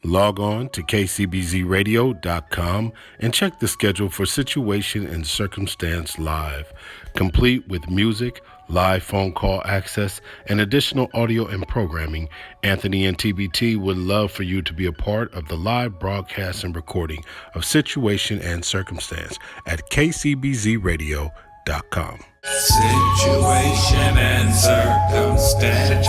Log on to kcbzradio.com and check the schedule for Situation and Circumstance Live, complete with music, live phone call access, and additional audio and programming. Anthony and TBT would love for you to be a part of the live broadcast and recording of Situation and Circumstance at kcbzradio.com. Situation and circumstance.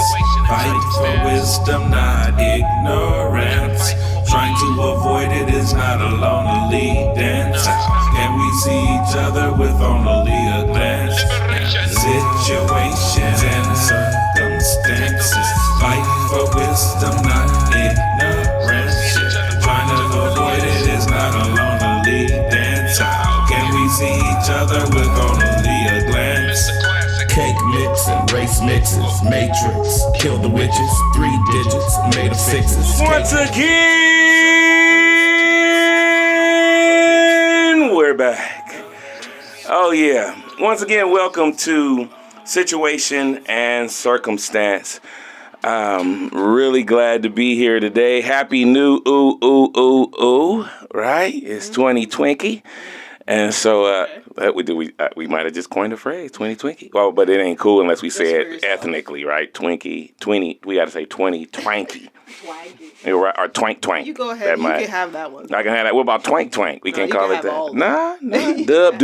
Fight for wisdom, not ignorance. Trying to avoid it is not a lonely dance. Can we see each other with only a glance? Situations and circumstances. Fight for wisdom, not ignorance. Trying to avoid it is not a lonely dance. Can we see each other with only a glance? Cake mixing, race mixes, matrix, kill the witches, 3 digits, made of 6s. Once again, we're back. Oh yeah. Once again, welcome to Situation and Circumstance. Really glad to be here today. Happy new right? It's 2020. And so we might have just coined the phrase 2020. Well, but it ain't cool unless we say it ethnically, right? Twinkie, 20. We got to say 20 twanky. Right, or twank twank. You go ahead. You can have that one. I can have that. What about twank twank? We can call it that. Nah. Dub.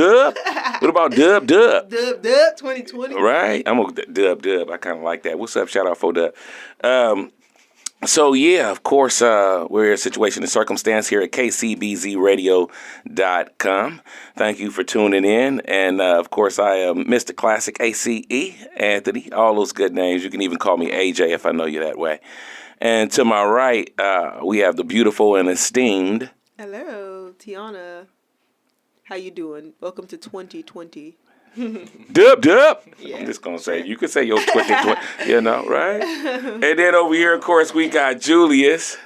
What about dub? Dub 2020. Right. I'm gonna dub. I kind of like that. What's up? Shout out for Dub. So, yeah, of course, we're in Situation and Circumstance here at kcbzradio.com. Thank you for tuning in. And, of course, I am Mr. Classiq, ACE, Anthony, all those good names. You can even call me AJ if I know you that way. And to my right, we have the beautiful and esteemed. Hello, Tiana. How you doing? Welcome to 2020. Dub. Yeah. I'm just going to say, you could say your 2020, right? And then over here, of course, we got Julius.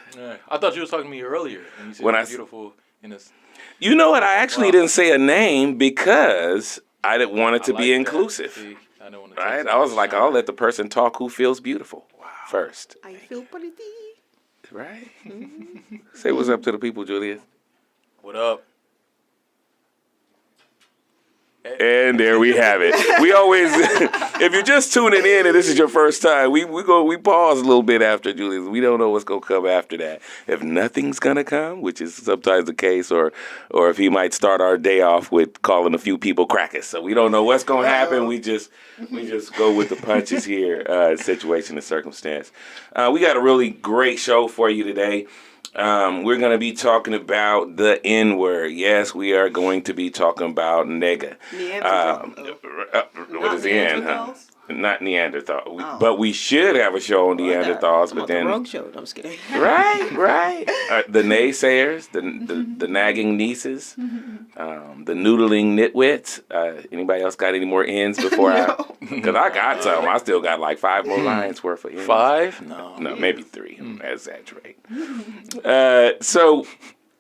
I thought you was talking to me earlier. And you said when beautiful in this. You know what? I actually didn't say a name because I didn't want it to be inclusive. See, I don't want to right? I was like, I'll let the person talk who feels beautiful first. I feel pretty. Right? Say what's up to the people, Julius. What up? And there we have it. We always, if you're just tuning in and this is your first time, we pause a little bit after Julius. We don't know what's gonna come after that. If nothing's gonna come, which is sometimes the case, or if he might start our day off with calling a few people crackers. So we don't know what's gonna happen. We just go with the punches here. Situation and Circumstance. We got a really great show for you today. We're going to be talking about the N-word. Yes, we are going to be talking about nigga. What is the N? Huh? Not Neanderthal. But we should have a show on Neanderthals. But then the wrong show. No, I'm just kidding. Right. The naysayers, the nagging nieces, the noodling nitwits. Anybody else got any more N's before because I got some. I still got like 5 more lines worth of N's. 5? No, maybe 3. I exaggerate. So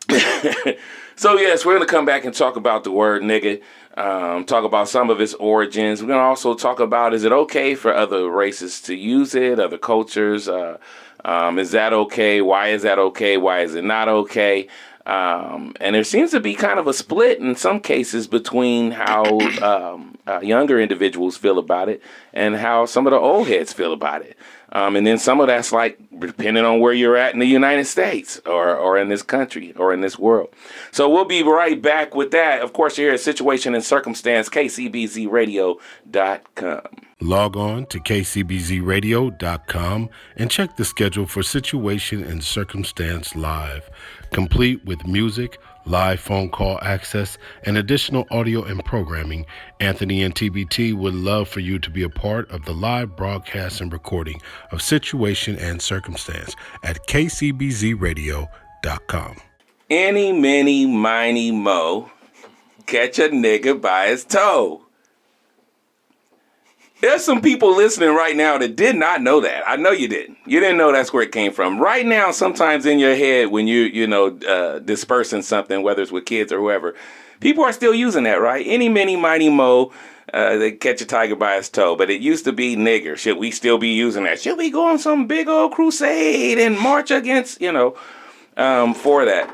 yes, we're going to come back and talk about the word nigga. Talk about some of its origins. We're going to also talk about, is it okay for other races to use it, other cultures? Is that okay? Why is that okay? Why is it not okay? And there seems to be kind of a split in some cases between how younger individuals feel about it and how some of the old heads feel about it. And then some of that's like depending on where you're at in the United States or in this country or in this world. So we'll be right back with that. Of course, you're here at Situation and Circumstance, kcbzradio.com. Log on to kcbzradio.com and check the schedule for Situation and Circumstance Live, complete with music, live phone call access, and additional audio and programming. Anthony and TBT would love for you to be a part of the live broadcast and recording of Situation and Circumstance at kcbzradio.com. Any, many, miny, mo, catch a nigga by his toe. There's some people listening right now that did not know that. I know you didn't. You didn't know that's where it came from. Right now, sometimes in your head when you dispersing something, whether it's with kids or whoever, people are still using that, right? Any, many, mighty, mo, they catch a tiger by his toe. But it used to be nigger. Should we still be using that? Should we go on some big old crusade and march against, for that.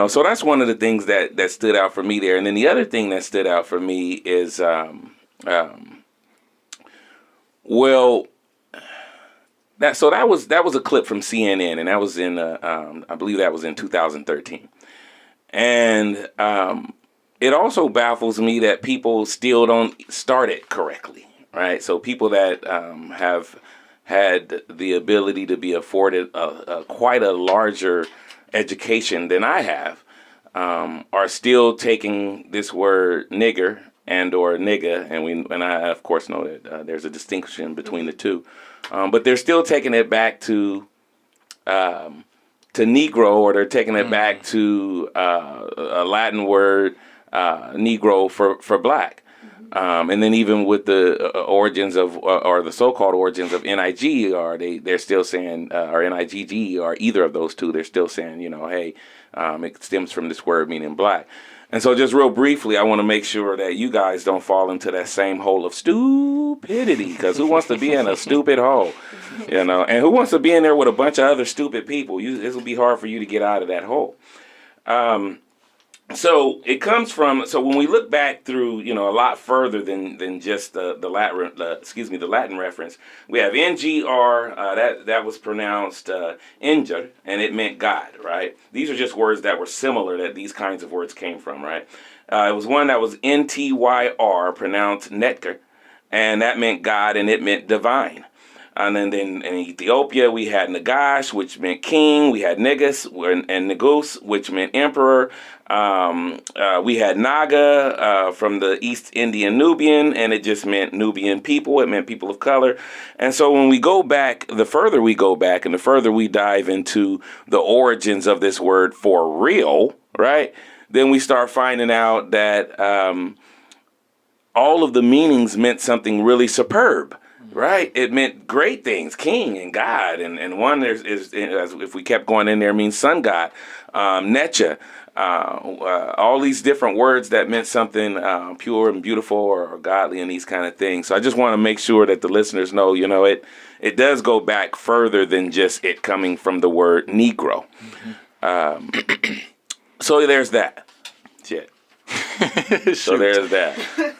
So that's one of the things that stood out for me there. And then the other thing that stood out for me is, that was a clip from CNN, and that was in I believe that was in 2013. And it also baffles me that people still don't start it correctly, right? So people that have had the ability to be afforded quite a larger education than I have are still taking this word nigger and or nigga, and I of course know that there's a distinction between the two. But they're still taking it back to Negro, or they're taking it back to a Latin word, Negro for black. And then even with the origins of, or the so-called origins of NIG, they're still saying, or NIGG, or either of those two, they're still saying, hey, it stems from this word meaning black. And so just real briefly, I want to make sure that you guys don't fall into that same hole of stupidity, because who wants to be in a stupid hole, and who wants to be in there with a bunch of other stupid people? This will be hard for you to get out of that hole. So it comes from, so when we look back through, a lot further than just the Latin reference, we have NGR, that was pronounced Inger, and it meant God, right? These are just words that were similar, that these kinds of words came from, right? It was one that was NTYR, pronounced Netker, and that meant God, and it meant divine. And then in Ethiopia, we had Nagash, which meant king. We had Negus and Negus, which meant emperor. We had Naga from the East Indian Nubian, and it just meant Nubian people. It meant people of color. And so when we go back, the further we go back and the further we dive into the origins of this word for real, right, then we start finding out that all of the meanings meant something really superb. Right, it meant great things, king and God, and one is if we kept going in there, means sun god, Necha, all these different words that meant something pure and beautiful or godly and these kind of things. So I just want to make sure that the listeners know, it does go back further than just it coming from the word Negro. So there's that. Shit. So there's that.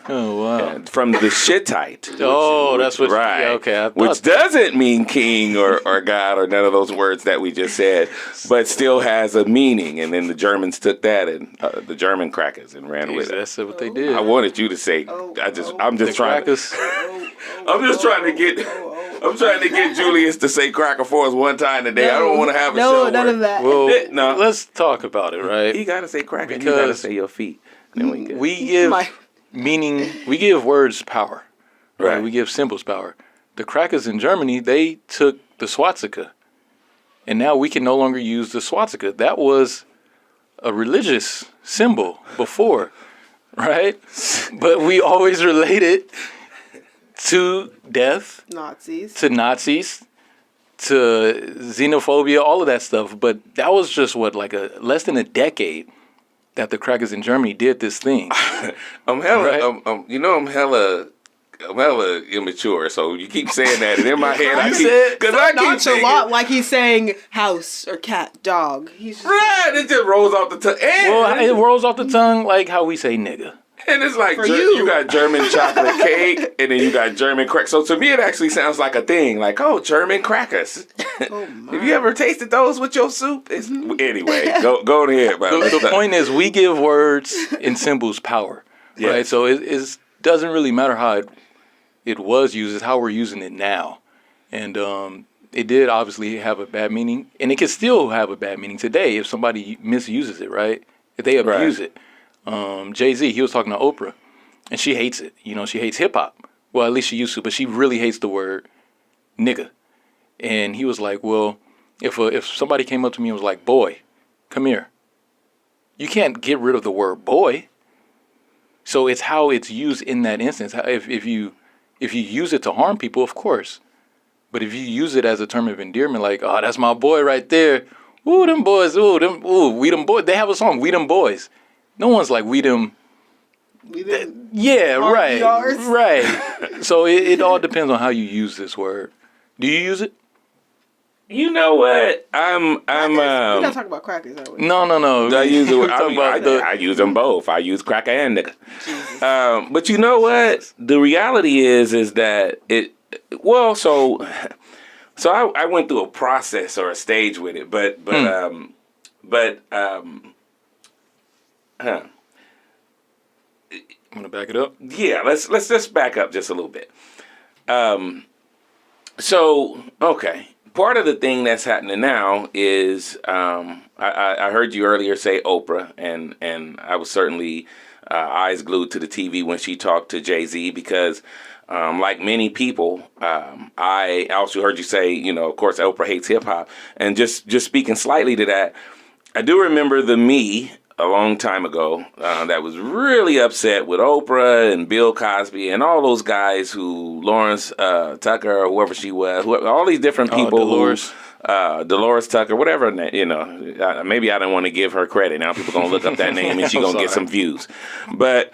Oh wow! And from the Shittite. That's what. Right. Yeah, okay. Which doesn't mean king or God or none of those words that we just said, but still has a meaning. And then the Germans took that and the German crackers and ran with it. That's what they did. I wanted you to say. I'm just trying to get Julius to say cracker for us one time today. No, I don't want to have a show. No, none of that. Well, no. Let's talk about it, right? He got to say cracker. Because you got to say your feet. We give meaning. We give words power, right? We give symbols power. The crackers in Germany, they took the swastika, and now we can no longer use the swastika. That was a religious symbol before, right? But we always relate it to death, Nazis, to xenophobia, all of that stuff. But that was just less than a decade that the crackers in Germany did this thing. I'm hella immature, so you keep saying that, and in my head I keep saying, like he's saying house or cat, dog. He's just it just rolls off the tongue. It rolls off the tongue like how we say nigga. And it's like you got German chocolate cake, and then you got German crackers. So to me, it actually sounds like a thing, like German crackers. Have you ever tasted those with your soup? Anyway, go ahead. The point is, we give words and symbols power, right? So it doesn't really matter how it was used; it's how we're using it now. And it did obviously have a bad meaning, and it can still have a bad meaning today if somebody misuses it, right? If they abuse it. Jay-Z, he was talking to Oprah, and she hates it. She hates hip-hop. Well, at least she used to, but she really hates the word nigga. And he was like, well, if somebody came up to me and was like, boy, come here. You can't get rid of the word boy. So it's how it's used in that instance. If you use it to harm people, of course. But if you use it as a term of endearment, like, oh, that's my boy right there. Ooh, them boys. We them boys. They have a song, We Them Boys. No one's like, we them. Yeah, right. Right. So it all depends on how you use this word. Do you use it? You know what? We're not talking about crackers, are we? No. I use it. I I use them both. I use cracker and nigga. But you know what? The reality is that it. Well, so I went through a process or a stage with it, but Want to back it up? yeah. Let's just back up just a little bit. So okay. Part of the thing that's happening now is I heard you earlier say Oprah, and I was certainly eyes glued to the TV when she talked to Jay-Z because, like many people, I also heard you say, of course, Oprah hates hip hop, and just speaking slightly to that, I do remember the me a long time ago that was really upset with Oprah and Bill Cosby and all those guys who Lawrence Tucker or whoever she was, all these different people. Dolores. Dolores Tucker, whatever, maybe I don't want to give her credit. Now people going to look up that name and she's going to get some views. But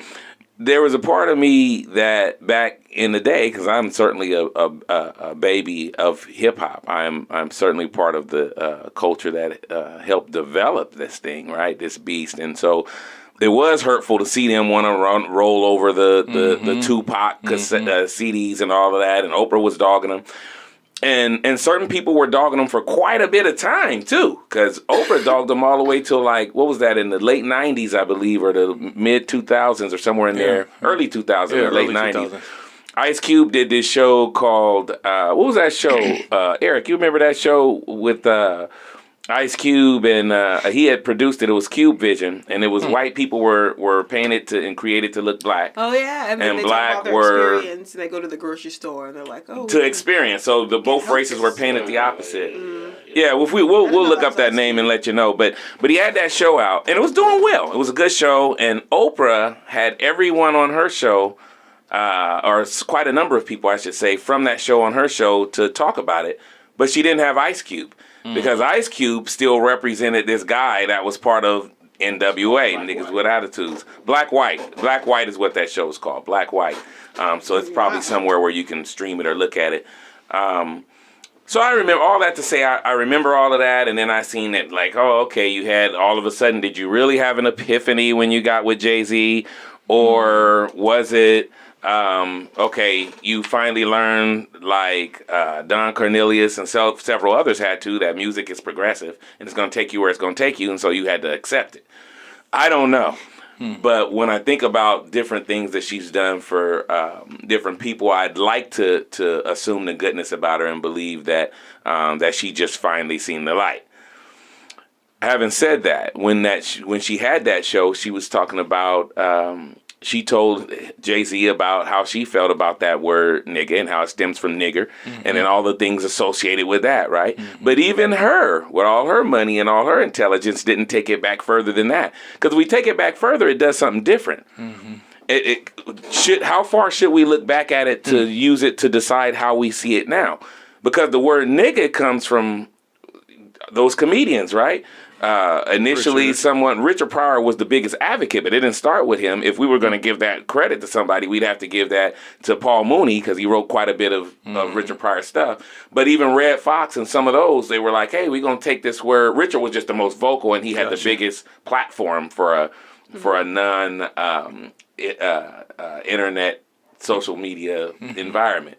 there was a part of me that back in the day, because I'm certainly a baby of hip hop. I'm certainly part of the culture that helped develop this thing, right? This beast, and so it was hurtful to see them want to roll over the Tupac CDs and all of that, and Oprah was dogging them. And certain people were dogging them for quite a bit of time, too, because Oprah dogged them all the way till, what was that, in the late 90s, I believe, or the mid-2000s or somewhere in there, early 2000s, or late 90s. 2000s. Ice Cube did this show called, what was that show? Eric, you remember that show with Ice Cube, and he had produced it. It was Cube Vision, and it was white people were painted and created to look black. Oh yeah, and then they black talk about their experience, and they go to the grocery store, and they're like, "Oh." To experience, so both races were painted the opposite. Yeah, we'll look up that name and let you know. But he had that show out, and it was doing well. It was a good show, and Oprah had everyone on her show, or quite a number of people, I should say, from that show on her show to talk about it. But she didn't have Ice Cube. Because Ice Cube still represented this guy that was part of NWA, Niggas with Attitudes. Black White. Black White is what that show is called, Black White. So it's probably somewhere where you can stream it or look at it. So I remember all that to say, I remember all of that, and then I seen it you had all of a sudden, did you really have an epiphany when you got with Jay-Z? Or was it... you finally learned, Don Cornelius and several others had to, that music is progressive and it's going to take you where it's going to take you, and so you had to accept it. I don't know. But when I think about different things that she's done for different people, I'd like to assume the goodness about her and believe that that she just finally seen the light. Having said that, when she had that show, she was talking about... she told Jay-Z about how she felt about that word nigga and how it stems from nigger, and then all the things associated with that, right? But even her, with all her money and all her intelligence, didn't take it back further than that. Because if we take it back further, it does something different. How far should we look back at it to use it to decide how we see it now? Because the word nigga comes from those comedians, right? Initially, Richard Pryor was the biggest advocate, but it didn't start with him. If we were going to give that credit to somebody, we'd have to give that to Paul Mooney, because he wrote quite a bit of Richard Pryor stuff. But even Red Fox and some of those, they were like, hey, we're going to take this word. Richard was just the most vocal, and he had the biggest platform for a non internet social media environment.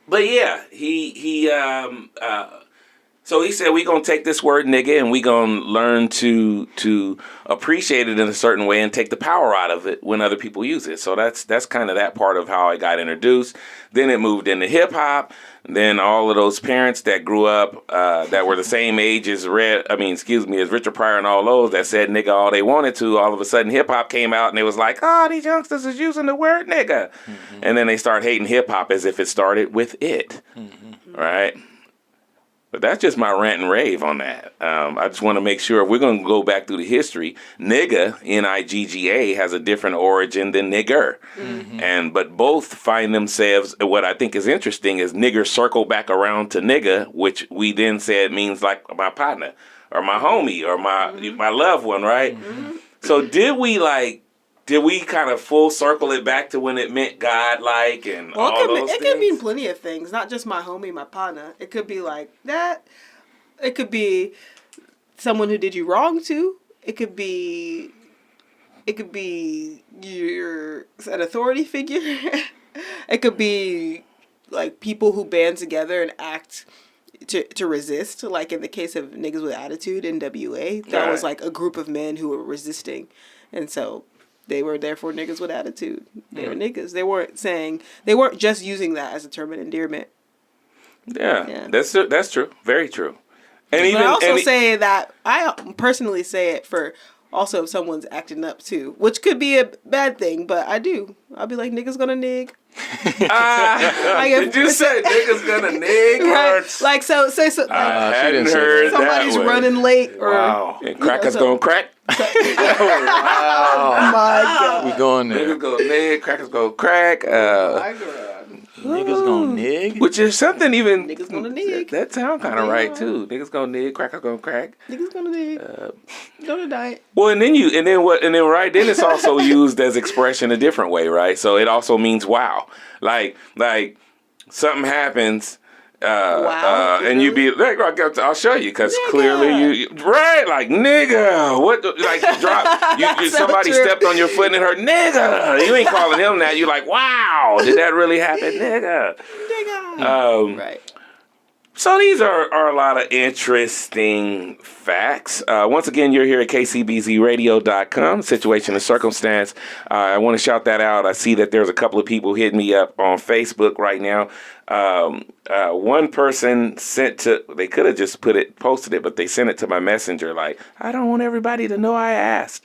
But yeah, so he said, we're going to take this word nigga and we're going to learn to appreciate it in a certain way and take the power out of it when other people use it. So that's kind of that part of how I got introduced. Then it moved into hip hop. Then all of those parents that grew up that were the same age as Richard Pryor and all those that said nigga all they wanted to, all of a sudden hip hop came out and it was like, these youngsters is using the word nigga. And then they start hating hip hop as if it started with it. Right? But that's just my rant and rave on that. I just want to make sure, if we're going to go back through the history, nigga, N-I-G-G-A, has a different origin than nigger. But both find themselves, what I think is interesting is nigger circle back around to nigga, which we then said means like my partner or my homie or my loved one, right? So did we did we kind of full circle it back to when it meant godlike and Well, all those it things? could mean plenty of things, not just my homie, my partner. It could be like that. It could be someone who did you wrong to. It could be you're an authority figure. It could be like people who band together and act to resist. Like in the case of Niggas with Attitude, NWA, that was like a group of men who were resisting, and so they were therefore niggas with attitude. They were niggas. They weren't just using that as a term of endearment. Yeah. That's true. Very true. And But I also say that I personally say it for also if someone's acting up too, which could be a bad thing, but I'll be like, niggas gonna nig. Did you say niggas gonna nig? Right. Like so I hadn't heard somebody's that way. running late or And crackers gonna crack. Oh my God. We going there. Niggas go nig, crackers go crack. Niggas gonna nig? Which is something even Niggas gonna nig. That sound kind of right too. Niggas gonna nig, crackers gonna crack. Niggas gonna nig. Go to diet. Well, and then it's also used as expression a different way, right? So it also means wow. Like something happens. Wow. And you be like, I'll show you because clearly you right, like nigga, what? Like you drop, you So somebody true. stepped on your foot and it hurt, nigga. You ain't calling him that. You like, wow, did that really happen, nigga? Right. So these are a lot of interesting facts. Once again, you're here at kcbzradio.com, Situation and Circumstance. I want to shout that out. I see that there's a couple of people hitting me up on Facebook right now. One person they could have just posted it, but they sent it to my messenger like, I don't want everybody to know I asked.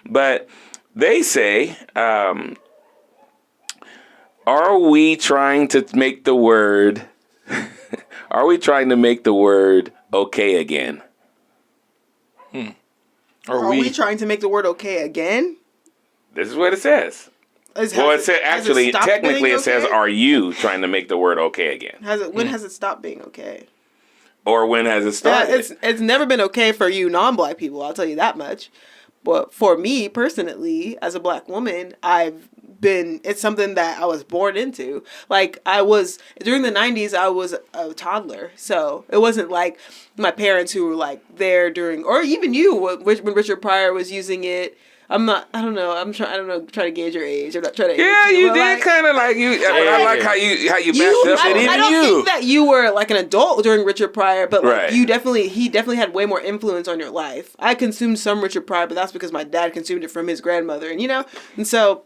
But they say, are we trying to make the word... Are we trying to make the word okay again? Are we trying to make the word okay again? It says. Technically it says, are you trying to make the word okay again? When has it stopped being okay? Or when has it started? It's never been okay for you non-black people, I'll tell you that much. But for me personally, as a black woman, it's something that I was born into. Like during the 90s, I was a toddler. So it wasn't like my parents who were like there during, or even you, when Richard Pryor was using it. I'm trying to gauge your age. I'm not trying to age you did kind of like you. I like how you backed up. I don't think that you were like an adult during Richard Pryor, but like Right. he definitely had way more influence on your life. I consumed some Richard Pryor, but that's because my dad consumed it from his grandmother, and so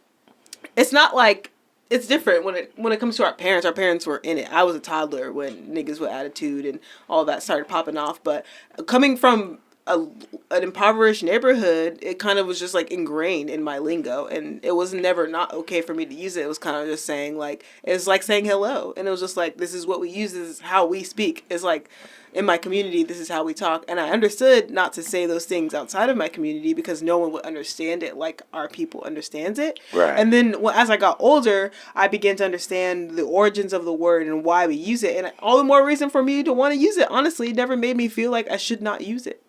it's not like it's different when it comes to our parents. Our parents were in it. I was a toddler when Niggas with Attitude and all that started popping off, but coming from an impoverished neighborhood, it kind of was just like ingrained in my lingo, and it was never not okay for me to use it. It was kind of just saying like, it's like saying hello, and it was just like, this is what we use, this is how we speak. It's like, in my community, this is how we talk, and I understood not to say those things outside of my community because no one would understand it like our people understands it. Right. And then as I got older, I began to understand the origins of the word and why we use it, and all the more reason for me to want to use it. Honestly, it never made me feel like I should not use it.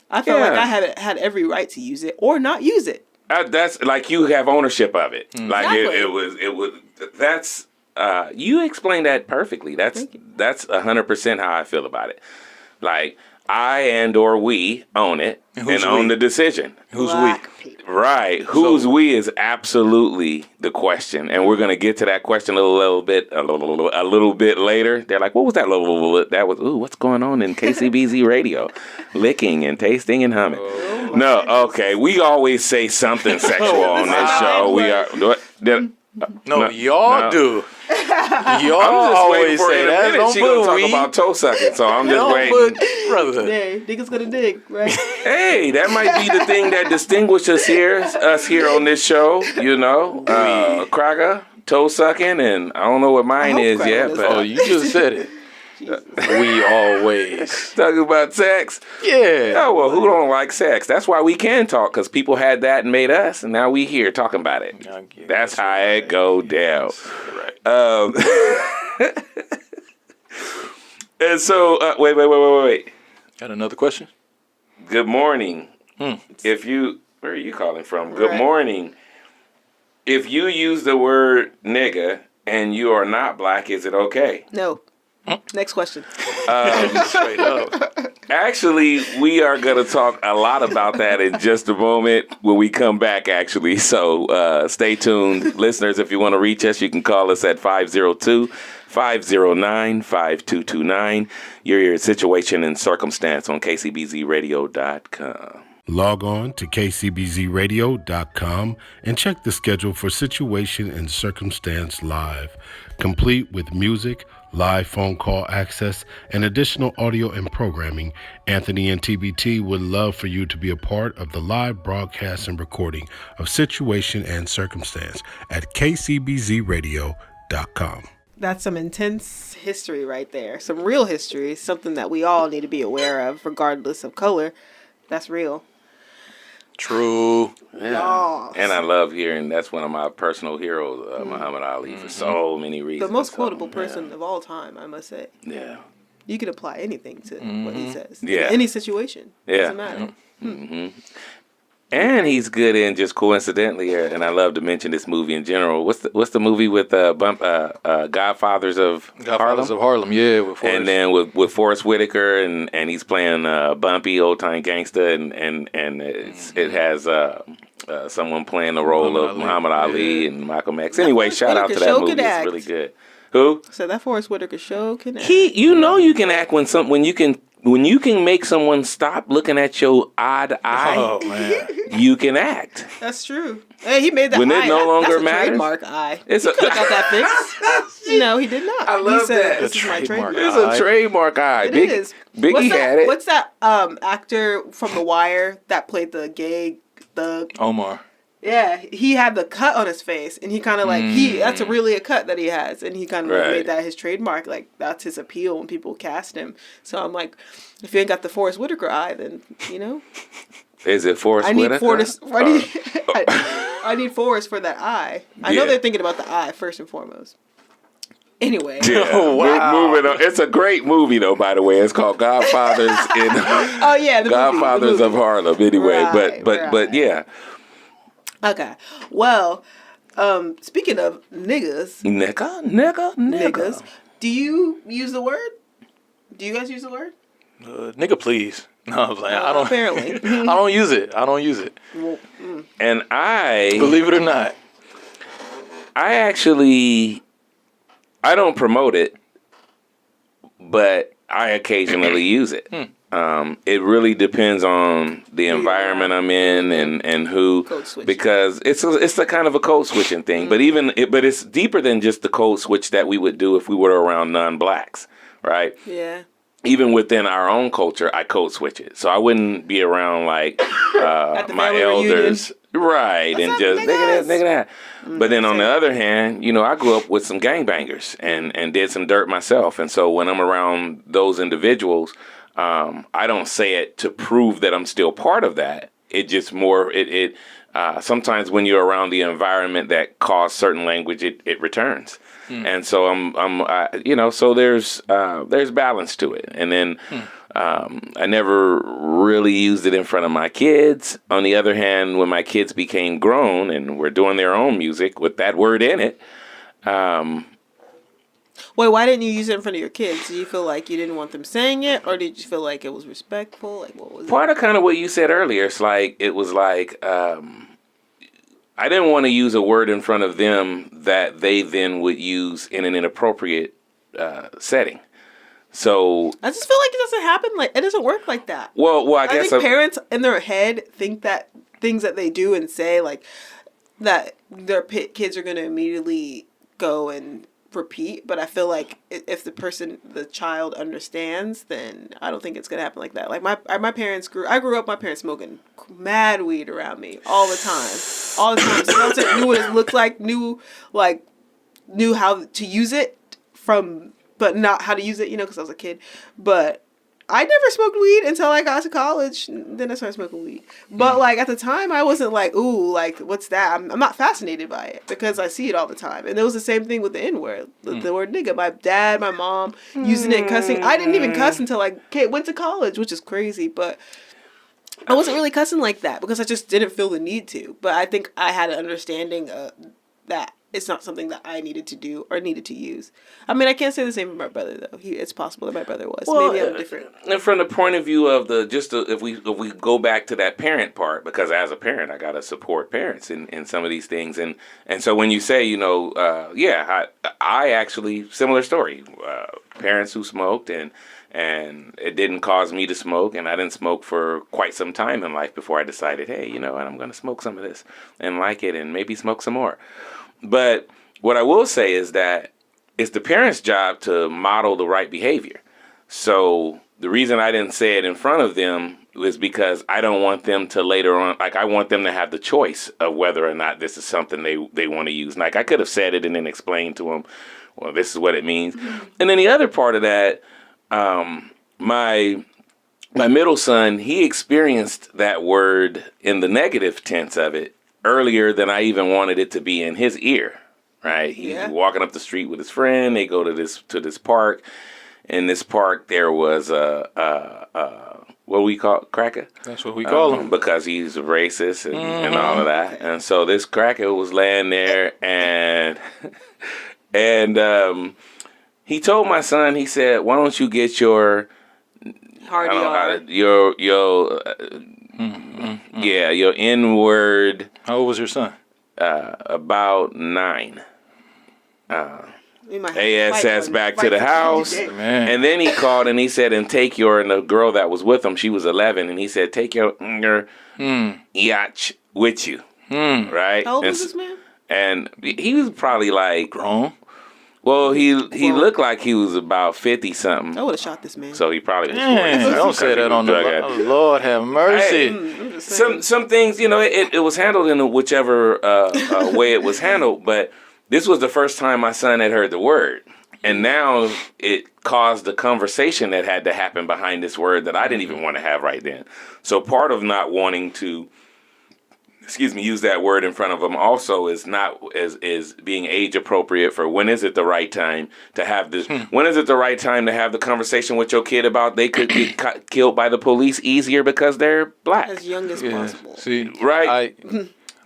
I felt like I had every right to use it or not use it. That's like you have ownership of it. Like Exactly. it was. That's you explained that perfectly. That's 100% how I feel about it. Like I and/or we own it and own the decision. Who's Black we? people. Right. Who's we is absolutely the question, and we're gonna get to that question a little bit later. They're like, "What was that?" That was, "Ooh, what's going on in KCBZ radio? Licking and tasting and humming." No, okay. We always say something sexual on this show. We are. No, y'all do. Y'all I'm just waiting always for say in a that. minute. Don't She gonna put talk we. about toe sucking, so I'm just Don't waiting. put brother. Hey, niggas gonna dig, right? Hey, that might be the thing that distinguishes us here on this show. Cracker, toe sucking, and I don't know what mine is Cracker yet. is But Oh, you just said it. We always. talking about sex. Yeah. Oh well, who don't like sex? That's why we can talk, because people had that and made us, and now we here talking about it. That's how it go down. And so, wait. Got another question? Good morning. If you Where are you calling from? Good morning. If you use the word nigga and you are not black, is it okay? No. Next question. Straight up. Actually, we are going to talk a lot about that in just a moment when we come back, actually. So stay tuned. Listeners, if you want to reach us, you can call us at 502-509-5229. You're your situation and circumstance on KCBZradio.com. Log on to kcbzradio.com and check the schedule for Situation and Circumstance Live, complete with music, live phone call access, and additional audio and programming. Anthony and TBT would love for you to be a part of the live broadcast and recording of Situation and Circumstance at kcbzradio.com. That's some intense history right there. Some real history, something that we all need to be aware of, regardless of color. That's real. True. Yeah. Oh. And I love hearing, that's one of my personal heroes, Muhammad Ali, for so many reasons. The most quotable person of all time, I must say. Yeah. You can apply anything to what he says. Yeah. Any situation. Yeah. Doesn't matter. And he's good in, just coincidentally, and I love to mention this movie in general. What's the movie with Godfathers of Harlem? Yeah, with Forrest. And then with Forrest Whitaker, and he's playing Bumpy, old time gangster, and it has someone playing the role of Muhammad Ali and Malcolm X. Anyway, shout out to that movie. It's really good. Who? So that Forrest Whitaker show can act. You can act when you can make someone stop looking at your odd eye. Oh man, you can act. That's true. Hey, he made that When eye. it no longer That's a matters. trademark eye. It's He could have got that fixed. No, he did not. I love he said, that. This is my Trademark trademark. It's a trademark eye. It is. Biggie had it. What's that actor from The Wire that played the gay thug? Omar. Yeah, he had the cut on his face, and he kind of that's really a cut that he has, and he kind of Right. made that his trademark. Like, that's his appeal when people cast him. So I'm like, if you ain't got the Forrest Whitaker eye, then Is it Forrest I need Whitaker? Forrest. I need Forrest for that eye. I know Yeah. they're thinking about the eye first and foremost. Anyway, Yeah. Oh, wow. Moving on. It's a great movie, though. By the way, it's called Godfathers in oh yeah, the Godfathers movie. of Harlem. Anyway, Right, but yeah, Okay, well, speaking of niggas, nigga. do you use the word? Do you guys use the word? Nigga, please. No, I'm like, I don't. Apparently. I don't use it. Well, And Believe it or not. I don't promote it, but I occasionally use it. It really depends on the environment I'm in and who, Code switch. because it's a kind of a code switching thing. But but it's deeper than just the code switch that we would do if we were around non-blacks, right? yeah. Even within our own culture, I code switch it. So I wouldn't be around like At the my family elders, right? What's and up, just niggas? nigga that. But then on the other hand, I grew up with some gangbangers and did some dirt myself. And so when I'm around those individuals, I don't say it to prove that I'm still part of that. It just more sometimes when you're around the environment that caused certain language, it returns. And so so there's balance to it. And then I never really used it in front of my kids. On the other hand, when my kids became grown and were doing their own music with that word in it, Wait, why didn't you use it in front of your kids? Do you feel like you didn't want them saying it, or did you feel like it was respectful? Like, what was it? part of kind of what you said earlier, it was like I didn't want to use a word in front of them that they then would use in an inappropriate setting. So I just feel like it doesn't happen. Like, it doesn't work like that. well, I I guess think parents in their head think that things that they do and say, like, that their kids are going to immediately go and repeat. But I feel like if the child understands, then I don't think it's going to happen like that. Like, my parents I grew up, my parents smoking mad weed around me all the time. All the time. Smelled it, knew what it looked like, knew how to use it but not how to use it, because I was a kid. But I never smoked weed until I got to college. Then I started smoking weed. But, like, at the time, I wasn't like, ooh, like, what's that? I'm not fascinated by it because I see it all the time. And it was the same thing with the N-word, the word nigga. My dad, my mom using it, cussing. I didn't even cuss until I went to college, which is crazy. But I wasn't really cussing like that because I just didn't feel the need to. But I think I had an understanding that it's not something that I needed to do or needed to use. I mean, I can't say the same for my brother though. It's possible that my brother was. Well, Maybe I'm different. And from the point of view of if we go back to that parent part, because as a parent, I gotta support parents in some of these things, and so when you say, I actually similar story, parents who smoked and it didn't cause me to smoke, and I didn't smoke for quite some time in life before I decided, hey, you know what, I'm gonna smoke some of this and like it, and maybe smoke some more. But what I will say is that it's the parent's job to model the right behavior. So the reason I didn't say it in front of them was because I don't want them to later on, like I want them to have the choice of whether or not this is something they want to use. Like I could have said it and then explained to them, well, this is what it means. And then the other part of that, my middle son, he experienced that word in the negative tense of it earlier than I even wanted it to be in his ear, right? He's walking up the street with his friend. They go to this park. In this park, there was what we call cracker. That's what we call him because he's racist and all of that. And so this cracker was laying there, and he told my son. He said, "Why don't you get your your N-word." How old was your son? About 9. ASS back to the house. Man. And then he called and he said, and the girl that was with him, she was 11, and he said, take your yacht with you. Right? How old was this man? And he was probably like grown. Well, he looked like he was about 50 something. I would have shot this man. So he probably was 40. Don't say that on the Lord have mercy. Hey, some things, it was handled in whichever way it was handled, but this was the first time my son had heard the word. And now it caused the conversation that had to happen behind this word that I didn't even want to have right then. So part of not wanting to use that word in front of them also is being age appropriate for when is it the right time to have this, when is it the right time to have the conversation with your kid about they could get killed by the police easier because they're black. As young as possible. See, right?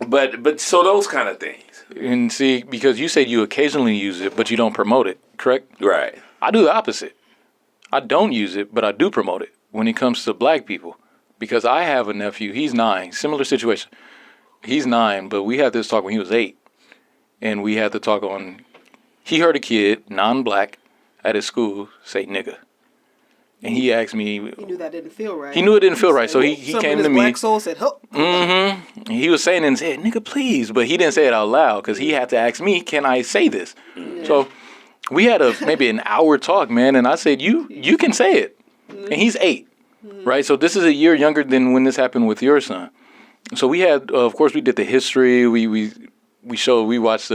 But so those kind of things. And see, because you said you occasionally use it, but you don't promote it, correct? Right. I do the opposite. I don't use it, but I do promote it when it comes to black people. Because I have a nephew, he's 9, similar situation. He's 9, but we had this talk when he was 8. And we had to talk on, he heard a kid, non-black, at his school say nigga. And he asked me. He knew that didn't feel right. He knew it didn't feel right, so he came to me. Black soul said, "Huh." Mm-hmm. He was saying and said, "Nigga, please," but he didn't say it out loud because he had to ask me, "Can I say this?" Yeah. So we had maybe an hour talk, man, and I said, "You can say it," and he's 8, right? So this is a year younger than when this happened with your son. So we had, of course, we did the history. We watched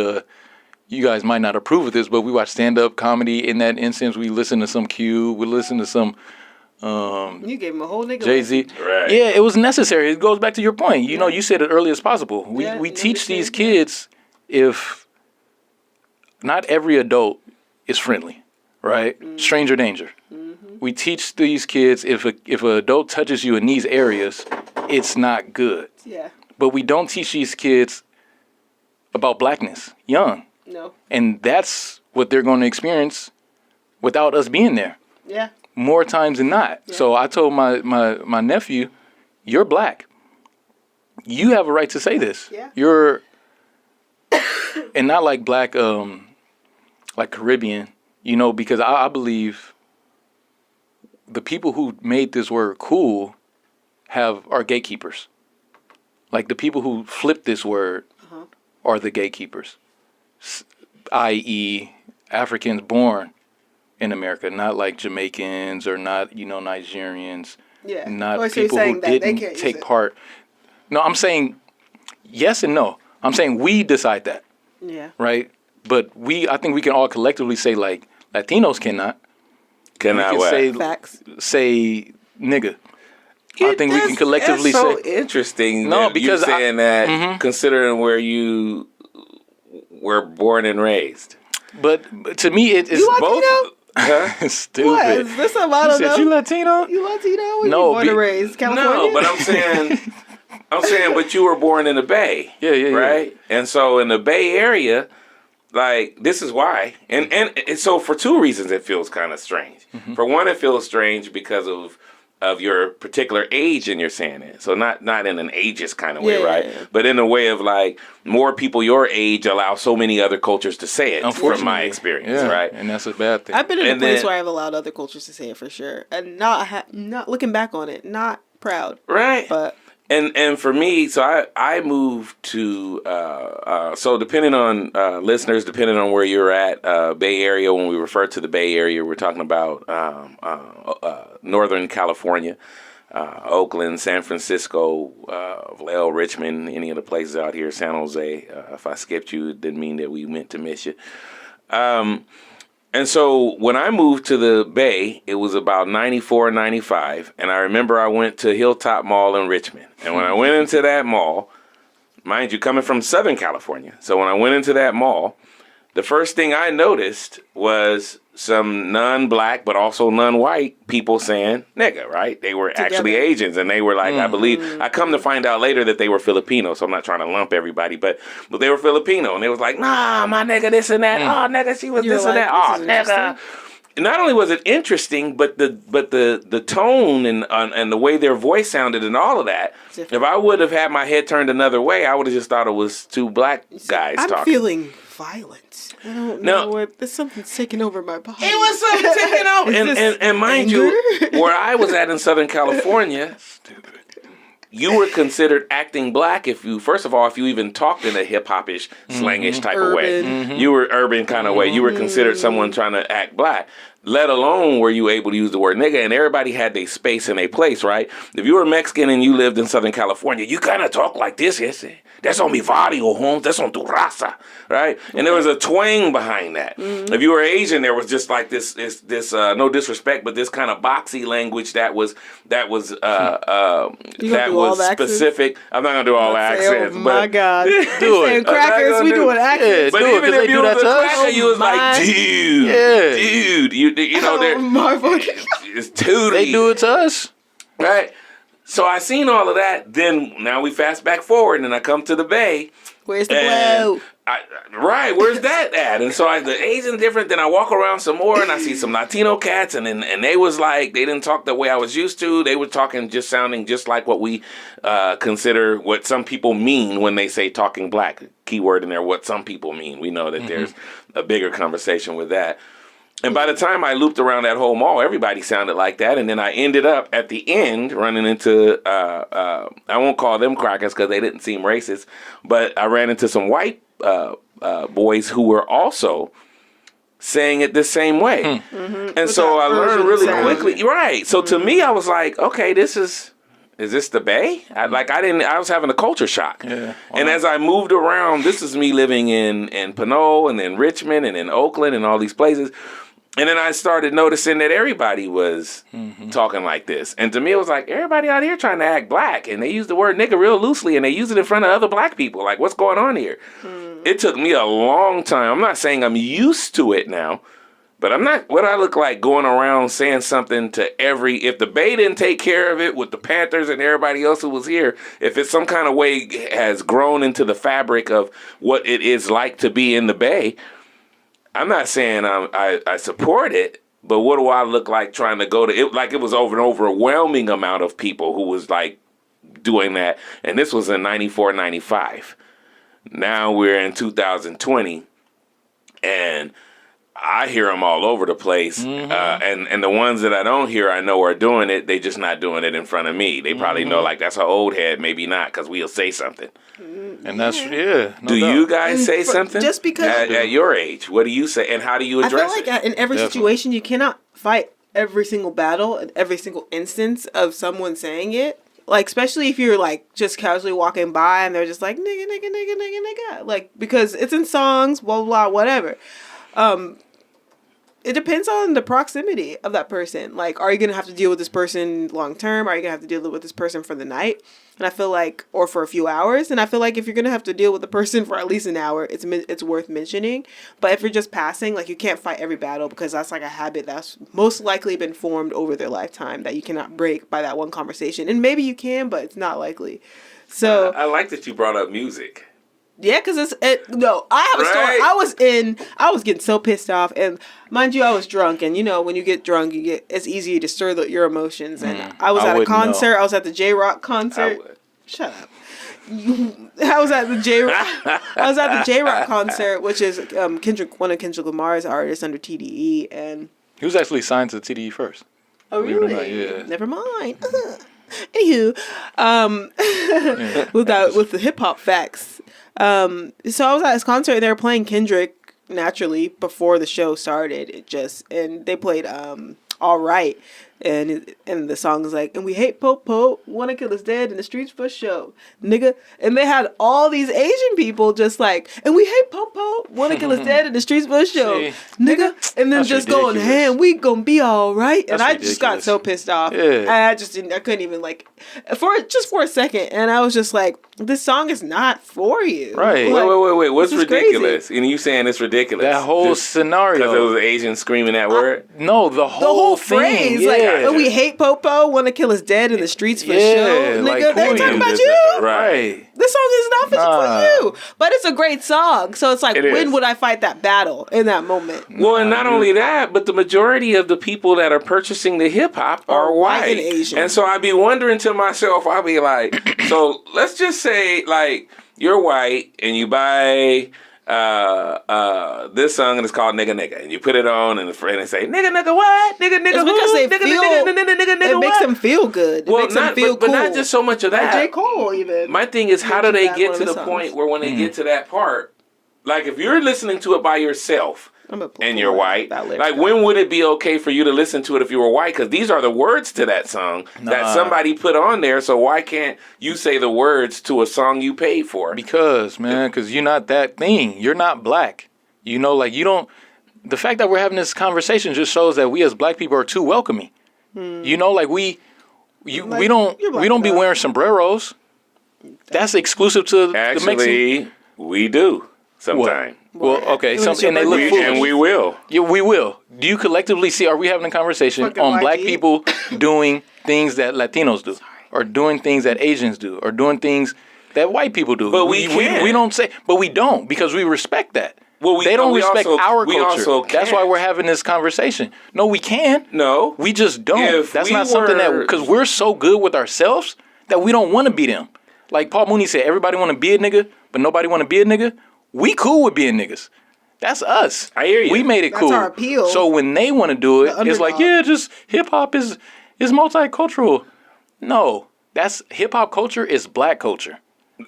you guys might not approve of this, but we watched stand-up comedy. In that instance, we listened to some Q. We listened to some you gave him a whole nigga Jay-Z. Right. Yeah, it was necessary. It goes back to your point. You know, you said it early as possible. We teach these kids if not every adult is friendly, right? Stranger danger. We teach these kids if an adult touches you in these areas, it's not good. Yeah. But we don't teach these kids about blackness young. No. And that's what they're going to experience without us being there. Yeah. More times than not. Yeah. So I told my nephew, you're black. You have a right to say this. Yeah. You're, and not like black, like Caribbean, because I believe the people who made this word cool are gatekeepers. Like the people who flipped this word are the gatekeepers. I.e. Africans born in America, not like Jamaicans or not, Nigerians. Yeah. Not people who didn't take part. No, I'm saying yes and no. I'm saying we decide that. Yeah. Right? But I think we can all collectively say like Latinos cannot. Cannot what? Say nigga. I think we can collectively say. That's so say. Interesting. No, because you saying that considering where you were born and raised. But to me, it's you both. Latino? Stupid. What? Is this a lot of Said you Latino? You Latino? Where No, you born and raised? California? No, but I'm saying, but you were born in the Bay. Yeah. Right? And so in the Bay Area, like, this is why. And so for two reasons it feels kind of strange. Mm-hmm. For one, it feels strange because of your particular age and you're saying it. So not in an ageist kind of way, right? Yeah. But in a way of like more people your age allow so many other cultures to say it from my experience, right? And that's a bad thing. I've been in And a place then- where I've allowed other cultures to say it for sure. And not looking back on it, not proud. Right. But And for me, so I moved to so depending on listeners, depending on where you're at, Bay Area. When we refer to the Bay Area, we're talking about Northern California, Oakland, San Francisco, Vallejo, Richmond, any of the places out here, San Jose. If I skipped you, it didn't mean that we meant to miss you. And so when I moved to the Bay, it was about 94, 95. And I remember I went to Hilltop Mall in Richmond. And when I went into that mall, mind you, coming from Southern California. So when I went into that mall, the first thing I noticed was some non-black, but also non-white people saying nigga, right? They were actually Asians. And they were like, I believe, I come to find out later that they were Filipino. So I'm not trying to lump everybody, but they were Filipino. And they was like, nah, my nigga, this and that. Oh, nigga, she was this and that. Oh, nigga. Not only was it interesting, but the tone and the way their voice sounded and all of that. If I would have had my head turned another way, I would have just thought it was two black guys talking. I'm feeling violent. I don't know what. There's something taking over my body. It was something taking over. And mind you, where I was at in Southern California, you were considered acting black if you even talked in a hip hopish, slangish type of way. You were urban kind of way. You were considered someone trying to act black. Let alone were you able to use the word nigga, and everybody had their space and their place, right? If you were Mexican and you lived in Southern California, you kind of talk like this, yes. That's on mi barrio, Holmes. That's on tu raza, right? And there was a twang behind that. If you were Asian, there was just like this no disrespect, but this kind of boxy language that was specific. I'm not gonna do all the accents. Oh my God! Do it. Crackers, we doing accents. But even if you was a cracker, you was like, dude, you know, it's tootie. They do it to us. Right? So I seen all of that. Then now we fast back forward and I come to the Bay. Where's the blow? Where's that at? And so the Asian different. Then I walk around some more and I see some Latino cats and they was like, they didn't talk the way I was used to. They were talking sounding just like what we consider what some people mean when they say talking black. Keyword in there, what some people mean. We know that there's a bigger conversation with that. And by the time I looped around that whole mall, everybody sounded like that. And then I ended up at the end running into, I won't call them crackers because they didn't seem racist, but I ran into some white boys who were also saying it the same way. And so I learned really quickly. Right. So to me, I was like, okay, is this the Bay? I was having a culture shock. Yeah. Wow. And as I moved around, this is me living in Pinole and then Richmond and then Oakland and all these places. And then I started noticing that everybody was talking like this. And to me, it was like, everybody out here trying to act black. And they use the word nigga real loosely. And they use it in front of other black people. Like, what's going on here? It took me a long time. I'm not saying I'm used to it now. But I'm not, what I look like going around saying something to if the Bay didn't take care of it with the Panthers and everybody else who was here, if it's some kind of way has grown into the fabric of what it is like to be in the Bay, I'm not saying I support it, but what do I look like trying to go to it? Like it was an overwhelming amount of people who was like doing that. And this was in 94, 95. Now we're in 2020 and I hear them all over the place, and the ones that I don't hear, I know are doing it. They just not doing it in front of me. They probably know like that's an old head, maybe not, because we'll say something. And that's do you guys say something? Just because at your age, what do you say, and how do you address it? I feel like in every situation, you cannot fight every single battle and every single instance of someone saying it. Like, especially if you're, like, just casually walking by and they're just like, nigga, nigga, nigga, nigga, nigga. Like, because it's in songs, blah, blah, blah, whatever. it depends on the proximity of that person. Like, are you going to have to deal with this person long term? Are you going to have to deal with this person for the night? And I feel like, or for a few hours. And I feel like if you're going to have to deal with the person for at least an hour, it's worth mentioning. But if you're just passing, like, you can't fight every battle because that's like a habit that's most likely been formed over their lifetime that you cannot break by that one conversation. And maybe you can, but it's not likely. So I like that you brought up music. yeah, because I have a story. I was getting so pissed off, and mind you, I was drunk, and you know, when you get drunk, it's easy to stir your emotions, and I was at a concert. I was at the J-Rock concert. Shut up. I was at the J-Rock concert, which is one of Kendrick Lamar's artists under TDE, and he was actually signed to TDE first. Oh, really? Yeah. Never mind. Anywho, with the hip hop facts. So I was at this concert and they were playing Kendrick naturally before the show started. And they played All Right. And the song is like, and we hate po-po, wanna kill us dead in the streets for show, nigga. And they had all these Asian people just like, and we hate po-po, wanna kill us dead in the streets for show, nigga. And then just going, hey, we gonna be all right. And I just got so pissed off. Yeah. I couldn't even like, for a second. And I was just like, this song is not for you. Right. Like, wait. What's ridiculous? And you saying it's ridiculous? That whole scenario. Because it was Asian screaming that word? No, the whole phrase. Thing. Like, and we hate Popo, want to kill us dead in the streets for show. Like, nigga, they're talking about you. Right. This song is not for you. But it's a great song. So it's like, when would I fight that battle in that moment? Well, and not only that, but the majority of the people that are purchasing the hip hop are white. And Asian. And so I'd be wondering to myself, I'll be like, so let's just say, like, you're white and you buy this song and it's called Nigga Nigga, and you put it on and they say nigga nigga what, nigga nigga it's because they feel it makes them feel good. Well, but not just so much of that. Like J. Cole even. My thing is, how do they get to the point where when they get to that part, like if you're listening to it by yourself and you're white, like when would it be okay for you to listen to it if you were white? Because these are the words to that song that somebody put on there. So why can't you say the words to a song you paid for? Because you're not that thing. You're not black. You know, like you don't. The fact that we're having this conversation just shows that we as black people are too welcoming. You know, like we don't be wearing sombreros. That's exclusive to the Mexican. We do sometimes. Well, okay, and they look foolish. And we will. Yeah, we will. Do you collectively see, are we having a conversation on black people doing things that Latinos do? Or doing things that Asians do? Or doing things that white people do? But we don't say, but we don't, because we respect that. Well, they don't respect our culture. That's why we're having this conversation. No, we can't. No. We just don't. That's not something that, because we're so good with ourselves that we don't want to be them. Like Paul Mooney said, everybody want to be a nigga, but nobody want to be a nigga. We cool with being niggas. That's us. I hear you. We made it cool. That's our appeal. So when they want to do it, it's like, just hip hop is multicultural. No, that's hip hop culture is black culture.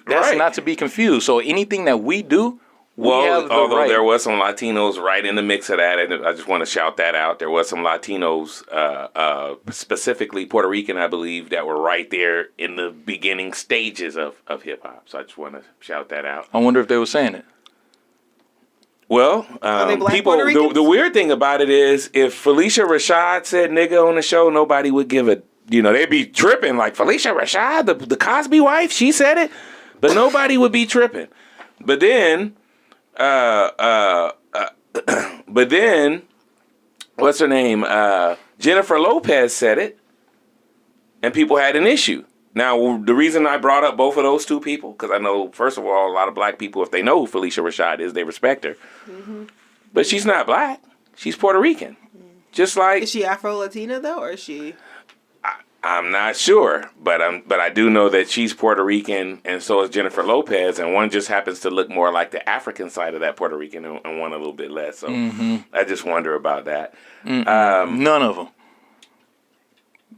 That's not to be confused. So anything that we do, although there was some Latinos right in the mix of that, and I just want to shout that out. There was some Latinos, specifically Puerto Rican, I believe, that were right there in the beginning stages of hip hop. So I just want to shout that out. I wonder if they were saying it. Well, people. The weird thing about it is, if Felicia Rashad said "nigga" on the show, nobody would give a. They'd be tripping like Felicia Rashad, the Cosby wife. She said it, but nobody would be tripping. But then, what's her name? Jennifer Lopez said it, and people had an issue. Now, the reason I brought up both of those two people, because I know, first of all, a lot of black people, if they know who Felicia Rashad is, they respect her. Mm-hmm. But she's not black. She's Puerto Rican. Just like... Is she Afro-Latina, though, or is she... I'm not sure, but I do know that she's Puerto Rican, and so is Jennifer Lopez, and one just happens to look more like the African side of that Puerto Rican, and one a little bit less. So I just wonder about that. None of them.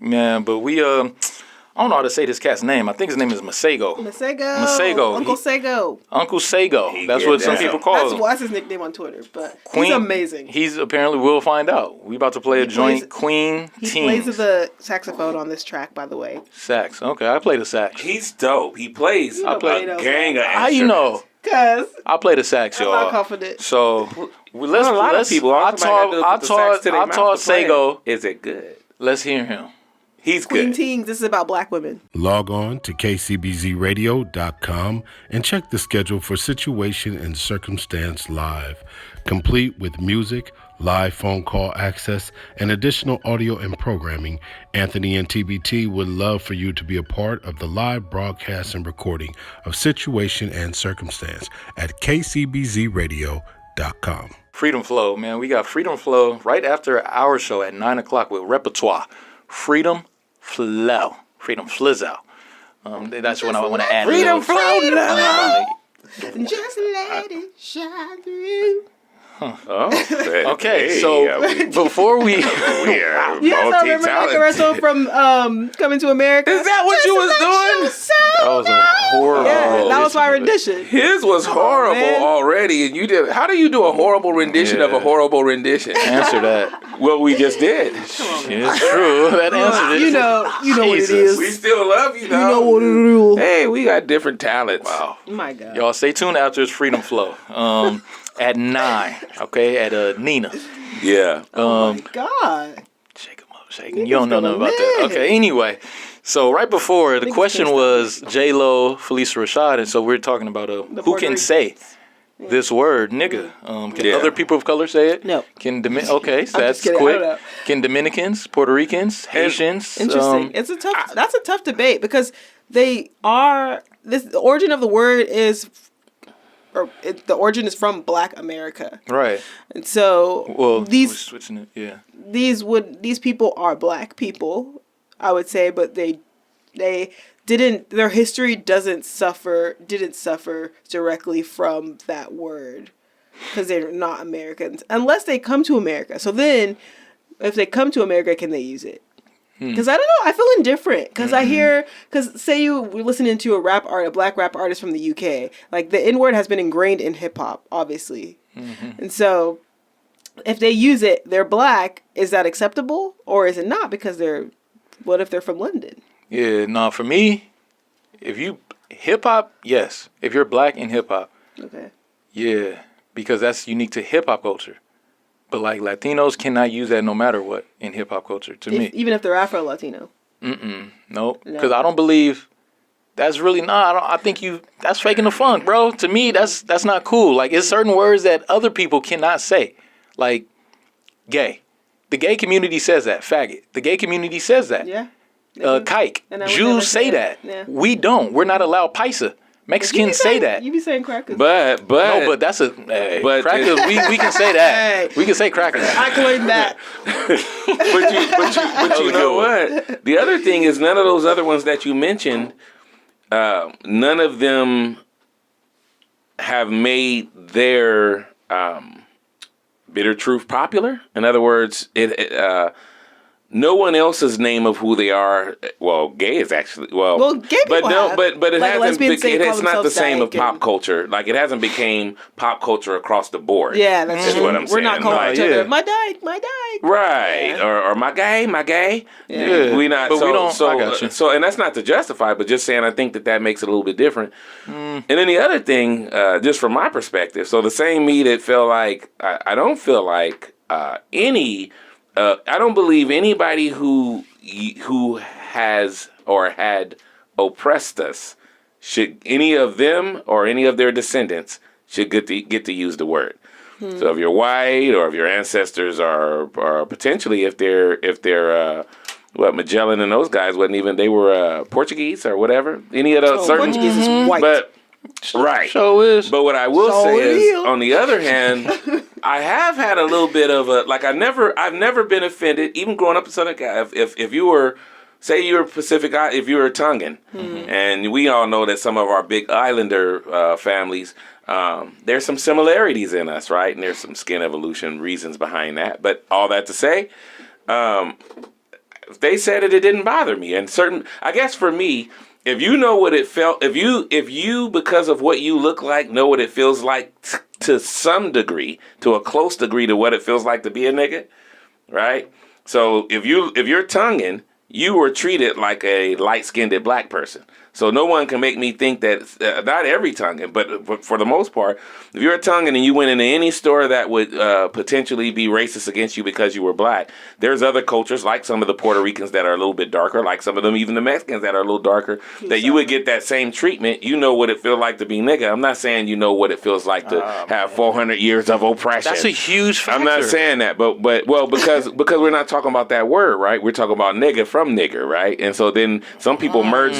Yeah, but we I don't know how to say this cat's name. I think his name is Masego. Masego. Uncle Sego. Uncle Sego. That's what some people call him. That's his nickname on Twitter. But he's amazing. He's apparently, we'll find out. We about to play a joint Queen Teens. He plays the saxophone on this track, by the way. Sax. Okay, I play the sax. He's dope. He plays a gang of instruments. How you know? Cause I'll play the sax, I'm y'all. not confident. So let's. A lot of people. I taught Sego. Is it good? Let's hear him. He's Queen good. Teens, this is about black women. Log on to kcbzradio.com and check the schedule for Situation and Circumstance Live, complete with music, live phone call access, and additional audio and programming. Anthony and TBT would love for you to be a part of the live broadcast and recording of Situation and Circumstance at kcbzradio.com. Freedom Flow, man. We got Freedom Flow right after our show at 9 o'clock with Repertoire. Freedom Flow. Freedom Flizzo. That's when I want to add Freedom Flow now. Just let it shine through. Okay, so before we we are You guys remember that commercial from Coming to America? Is that what you was doing? that was a horrible. Yeah, that was my rendition. rendition. His was horrible man. already, and you did. How do you do a horrible rendition of a horrible rendition? Answer that. Well, we just did. It's true. That answered it. You know what it is. We still love you, You know what it is. Hey, we got different talents. Wow. Oh my God. Y'all stay tuned after it's Freedom Flow. At 9, okay, at Nina. Yeah. Oh my God. Shake 'em up, shake 'em. You don't know nothing about that. Okay, anyway. So right before, the question was J-Lo, Felicia Rashad, and so we're talking about who Puerto can Rican. say this word, nigga. Can other people of color say it? No. Okay, so I'm that's just kidding, I quick. don't know. Can Dominicans, Puerto Ricans, Haitians? Interesting. That's a tough debate because the origin of the word is, the origin is from Black America. Right. And so Well, we're switching it, yeah. these people are Black people, I would say, but they didn't, their history didn't suffer directly from that word because they're not Americans unless they come to America. So then if they come to America, can they use it? Because I don't know, I feel indifferent because because say we're listening to a Black rap artist from the UK, like the N-word has been ingrained in hip hop, obviously. And so if they use it, they're Black, is that acceptable or is it not? Because what if they're from London? Yeah, no, for me, if you hip hop, yes. If you're Black in hip hop, Okay. yeah, because that's unique to hip hop culture. But like Latinos cannot use that no matter what in hip hop culture. To me, Even if they're Afro-Latino. nope. Because I don't believe that's really I think that's faking the funk, bro. To me, that's not cool. Like it's certain words that other people cannot say, like gay. The gay community says that. Faggot. The gay community says that. Yeah. Kike. And I would never Jews say say that. Yeah. We don't. We're not allowed paisa. Mexicans say that. You be saying crackers. But No, but that's but crackers. We can say that. Hey. We can say crackers. I claim that. but you know what? The other thing is none of those other ones that you mentioned, none of them have made their bitter truth popular. In other words, no one else's name of who they are. Well, gay is actually gay people have. but it Like hasn't. lesbians say It's call not the themselves same of dyke pop and- culture. Like it hasn't became pop culture across the board. Yeah, that's Is true. what I'm We're not saying. calling Like, each other yeah. my dyke. Right, or my gay. Yeah, we not. but so, we don't. So, I got you. so, and that's not to justify, but just saying I think that makes it a little bit different. And then the other thing, just from my perspective, so the same me that felt like I don't feel like any. I don't believe anybody who has or had oppressed us should any of them or any of their descendants should get to use the word. So if you're white or if your ancestors are potentially if they're Magellan and those guys wasn't even, they were Portuguese or whatever, any of those certain Portuguese is white. but right. So is. But what I will So say it is, is. on the other hand, I have had a little bit of I've never been offended, even growing up in Southern Cal. If you were, say you were Pacific, if you were Tongan, and we all know that some of our big islander families, there's some similarities in us, right? And there's some skin evolution reasons behind that. But all that to say, they said it didn't bother me. And I guess for me, if you know what it felt, if you because of what you look like know what it feels like to some degree, to a close degree to what it feels like to be a nigga, right? So if you're Tongan you were treated like a light-skinned black person. So no one can make me think that, not every Tongan, but for the most part, if you're a Tongan and you went into any store that would potentially be racist against you because you were black, there's other cultures, like some of the Puerto Ricans that are a little bit darker, like some of them, even the Mexicans that are a little darker, that you would get that same treatment. You know what it feels like to be nigga. I'm not saying you know what it feels like to have 400 years of oppression. That's a huge factor. I'm not saying that, but because we're not talking about that word, right? We're talking about nigga from nigger, right? And so then some people merge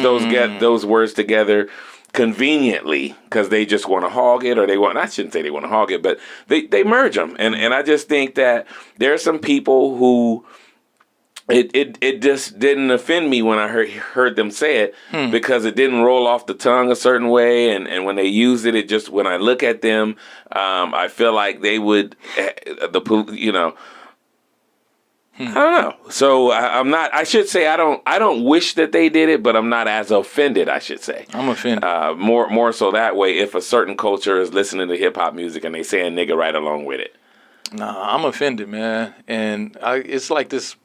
those words together conveniently because they just want to hog it, or they want, I shouldn't say they want to hog it, but they merge them. And I just think that there are some people who it just didn't offend me when I heard them say it because it didn't roll off the tongue a certain way. And when they use it, it just, when I look at them, I feel like they would, I don't know. So I'm not. I should say I don't wish that they did it, but I'm not as offended. I should say I'm offended. More so that way. If a certain culture is listening to hip hop music and they saying nigga right along with it. Nah, I'm offended, man. And it's like this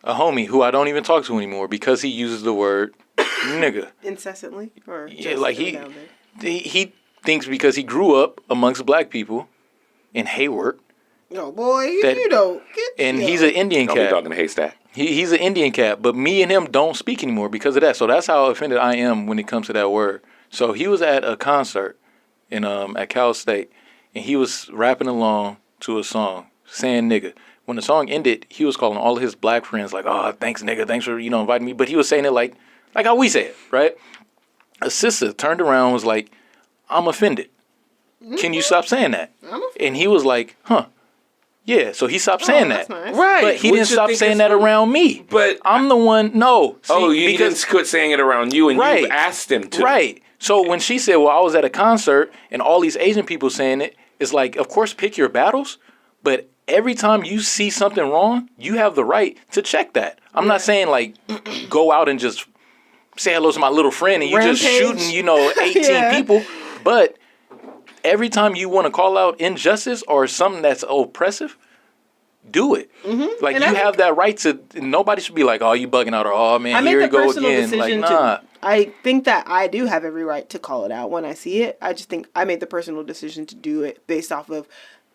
a homie who I don't even talk to anymore because he uses the word nigga incessantly. Or yeah, like he thinks because he grew up amongst black people in Hayward. No, boy, you don't get. And he's an Indian cat. Don't be talking to Haystack. He's an Indian cat, but me and him don't speak anymore because of that. So that's how offended I am when it comes to that word. So he was at a concert in at Cal State, and he was rapping along to a song saying nigga. When the song ended, he was calling all of his black friends like, "Oh, thanks nigga, thanks for inviting me." But he was saying it like how we say it, right? A sister turned around and was like, "I'm offended. Can you stop saying that?" And he was like, "Huh." Yeah, so he stopped saying that. Nice. Right. But he didn't stop saying that around me. But I'm the one, no. See, he didn't quit saying it around you, and you asked him to. Right. So when she said, well, I was at a concert, and all these Asian people saying it, it's like, of course, pick your battles, but every time you see something wrong, you have the right to check that. I'm not saying, like, go out and just say hello to my little friend, and you just shooting, 18 people, but every time you want to call out injustice or something that's oppressive, do it. Mm-hmm. Like, and you have that right to. Nobody should be like, "Oh, you bugging out," or "Oh man, here you go again." Like, nah. I think that I do have every right to call it out when I see it. I just think I made the personal decision to do it based off of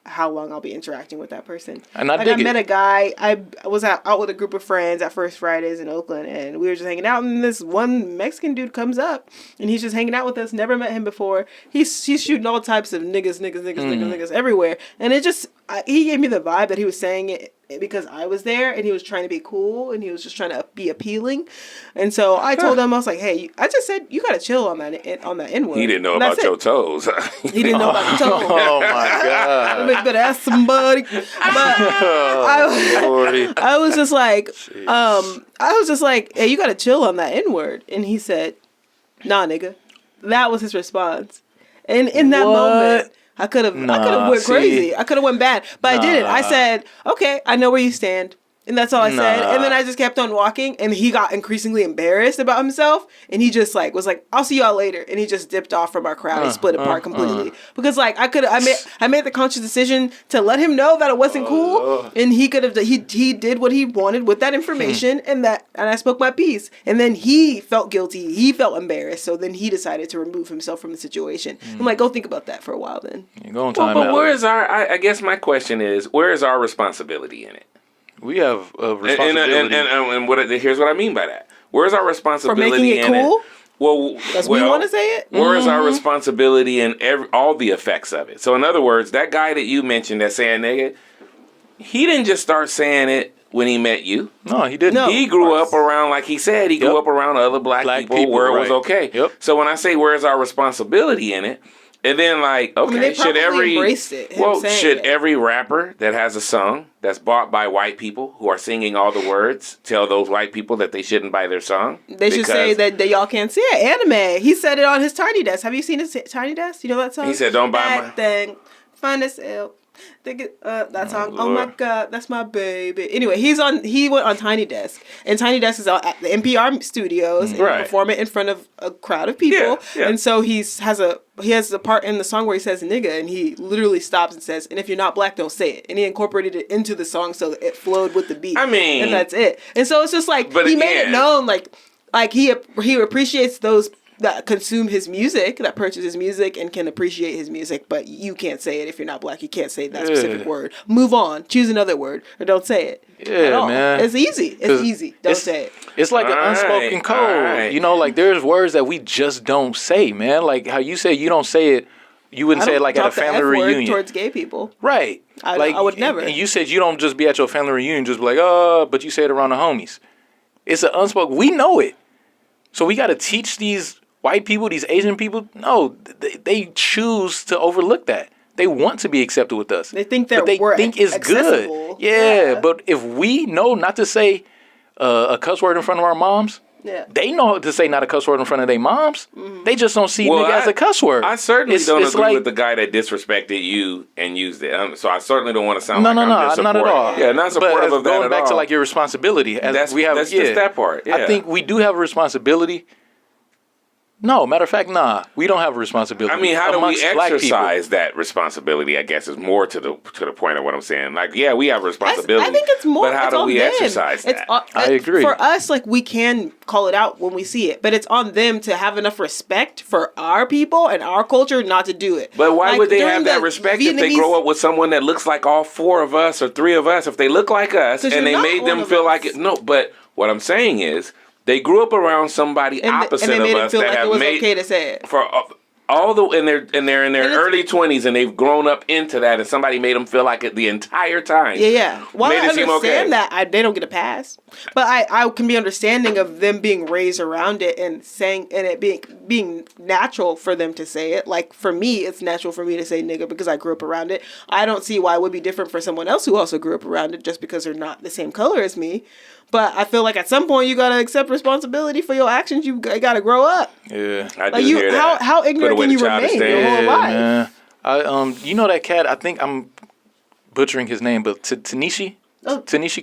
how long I'll be interacting with that person. And I met a guy. I was out with a group of friends at First Fridays in Oakland, and we were just hanging out. And this one Mexican dude comes up, and he's just hanging out with us. Never met him before. He's shooting all types of niggas everywhere. And it just he gave me the vibe that he was saying it because I was there, and he was trying to be cool, and he was just trying to be appealing. And so I told him, I was like, "Hey, I just said you gotta chill on that N-word." He didn't know about your toes. He didn't know about the toes. Oh my god! You better ask somebody. But I was just like, "Hey, you gotta chill on that N-word." And he said, "Nah, nigga." That was his response. And in that moment, I could have went crazy. I could have went bad, but I didn't. I said, "Okay, I know where you stand." And that's all I said. And then I just kept on walking, and he got increasingly embarrassed about himself, and he just was like, "I'll see y'all later." And he just dipped off from our crowd and split apart completely. Because I made the conscious decision to let him know that it wasn't cool, and he did what he wanted with that information, and I spoke my piece. And then he felt guilty, he felt embarrassed, so then he decided to remove himself from the situation. I'm like, go think about that for a while then. But where is I guess my question is, where is our responsibility in it? We have a responsibility. And here's what I mean by that. Where's our responsibility for making it cool? Well, that's what you want to say it? Where is our responsibility in all the effects of it? So in other words, that guy that you mentioned that's saying nigga, he didn't just start saying it when he met you. No, he didn't. No, he grew up around, like he said, he grew up around other black people where it was okay. Yep. So when I say where's our responsibility in it, and then should every rapper that has a song that's bought by white people who are singing all the words tell those white people that they shouldn't buy their song? They should say that y'all can't see it. Anime. He said it on his Tiny Desk. Have you seen his Tiny Desk? You know that song? He said, "Don't buy my thing. Find us out. That song. Oh my God, that's my baby. Anyway, he went on Tiny Desk, and Tiny Desk is out at the NPR studios and Right. perform it in front of a crowd of people. Yeah. And so he has a part in the song where he says nigga, and he literally stops and says, "And if you're not black, don't say it." And he incorporated it into the song so it flowed with the beat. I mean, and that's it. And so it's just like but he made it again- known, like he appreciates those that consume his music, that purchase his music, and can appreciate his music, but you can't say it if you're not black. You can't say that specific word. Move on. Choose another word, or don't say it. Yeah, man. It's easy. It's easy. Don't say it. It's like an unspoken code. You know, like there's words that we just don't say, man. Like how you say you don't say it, you wouldn't say it like at a family reunion. Towards gay people. Right. I would never. And you said you don't just be at your family reunion, just be like, but you say it around the homies. It's an unspoken. We know it. So we got to teach these white people, these Asian people. No, they choose to overlook that. They want to be accepted with us. They think but they think it's accessible. good. Yeah, but if we know not to say a cuss word in front of our moms, they know to say not a cuss word in front of their moms. Mm-hmm. They just don't see nigga as a cuss word. I certainly don't agree with the guy that disrespected you and used it. So I certainly don't want to sound I'm just not at all. Yeah, not supportive of that at all. Going back to like your responsibility, that's just that part. Yeah. I think we do have a responsibility. No, matter of fact, we don't have a responsibility. I mean, how do we exercise that responsibility? I guess is more to the point of what I'm saying. Like, yeah, we have a responsibility. I think it's more. But how do we exercise that? I agree. For us, like we can call it out when we see it, but it's on them to have enough respect for our people and our culture not to do it. But why would they have that respect if they grow up with someone that looks like all four of us or three of us? If they look like us and they made them feel like it. No, but what I'm saying is, they grew up around somebody opposite and they made of us it feel that like have it was made okay to say it. For all the and they're in their early 20s and they've grown up into that and somebody made them feel like it the entire time. Yeah. While I understand okay. that, they don't get a pass. But I can be understanding of them being raised around it and saying and it being natural for them to say it. Like for me, it's natural for me to say nigga because I grew up around it. I don't see why it would be different for someone else who also grew up around it just because they're not the same color as me. But I feel like at some point you gotta accept responsibility for your actions. You gotta grow up. Yeah, I do hear that. How ignorant can you remain your whole life? Man. You know that cat? I think I'm butchering his name, but Tanishi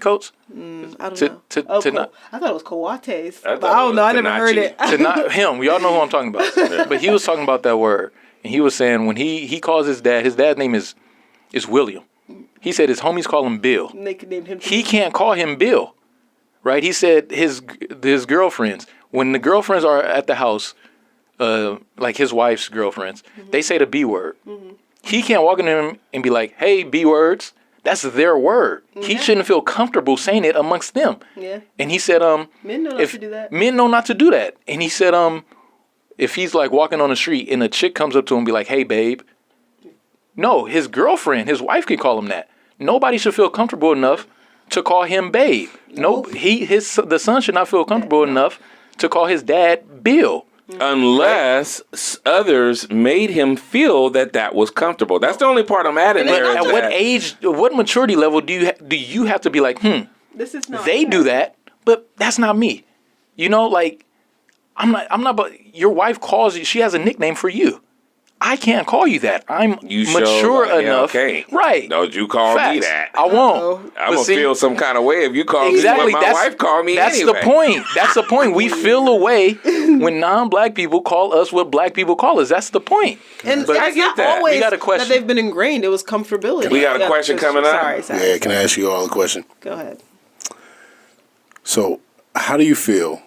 Coates. I don't know. I thought it was Coates, but I don't know. I never heard it. Him. We all know who I'm talking about. But he was talking about that word, and he was saying when he calls his dad's name is William. He said his homies call him Bill. And they named him. He can't call him Bill. Right, he said his girlfriends, when the girlfriends are at the house, like his wife's girlfriends, they say the B word. Mm-hmm. He can't walk in them and be like, "Hey, B words." That's their word. Mm-hmm. He shouldn't feel comfortable saying it amongst them. Yeah. And he said, men know not to do that. Men know not to do that. And he said, if he's like walking on the street and a chick comes up to him and be like, "Hey, babe," no, his girlfriend, his wife can call him that. Nobody should feel comfortable enough to call him babe. No, the son should not feel comfortable enough to call his dad Bill. Unless others made him feel that was comfortable. That's the only part I'm adding there. At what age, what maturity level do you have to be like, this is not they do that, but that's not me. You know, like I'm not. But your wife calls you. She has a nickname for you. I can't call you that. I'm mature enough. Okay. Right. Don't you call me that. I won't. I'm going to feel some kind of way if you call me what my wife called me anyway. That's the point. We feel a way when non-black people call us what black people call us. That's the point. And but I get that. We got a question. That they've been ingrained. It was comfortability. We got a question coming up. Sorry. Yeah, can I ask you all a question? Go ahead. So, how do you feel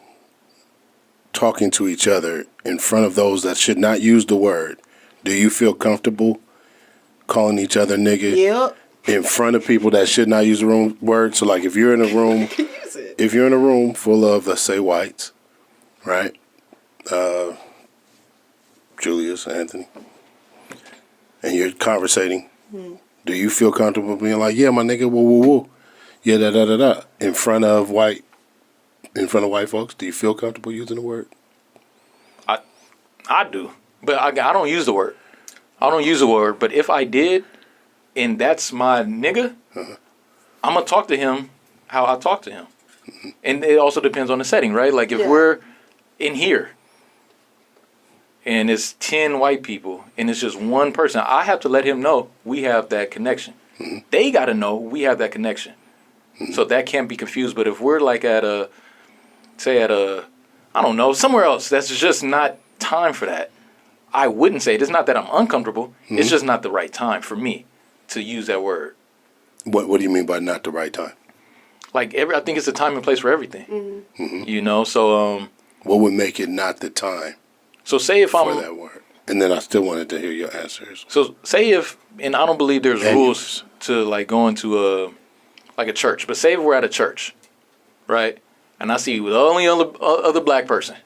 talking to each other in front of those that should not use the word? Do you feel comfortable calling each other nigga in front of people that should not use the word? So, like, if you're in a room, full of, let's say, whites, right? Julius, Anthony, and you're conversating, do you feel comfortable being like, "Yeah, my nigga, woo, woo, woo, yeah, da da da da," in front of white folks? Do you feel comfortable using the word? I do. But I don't use the word. But if I did, and that's my nigga, I'm going to talk to him how I talk to him. And it also depends on the setting, right? Like if we're in here, and it's 10 white people, and it's just one person, I have to let him know we have that connection. Mm-hmm. They got to know we have that connection. Mm-hmm. So that can't be confused. But if we're like at a, I don't know, somewhere else, that's just not time for that. I wouldn't say it. It's not that I'm uncomfortable. Mm-hmm. It's just not the right time for me to use that word. What do you mean by not the right time? Like I think it's a time and place for everything. Mm-hmm. You know, so What would make it not the time so say if for I'm that word? And then I still wanted to hear your answers. so say if, and I don't believe there's And rules to like going to a church, but say if we're at a church, right? And I see the only other black person.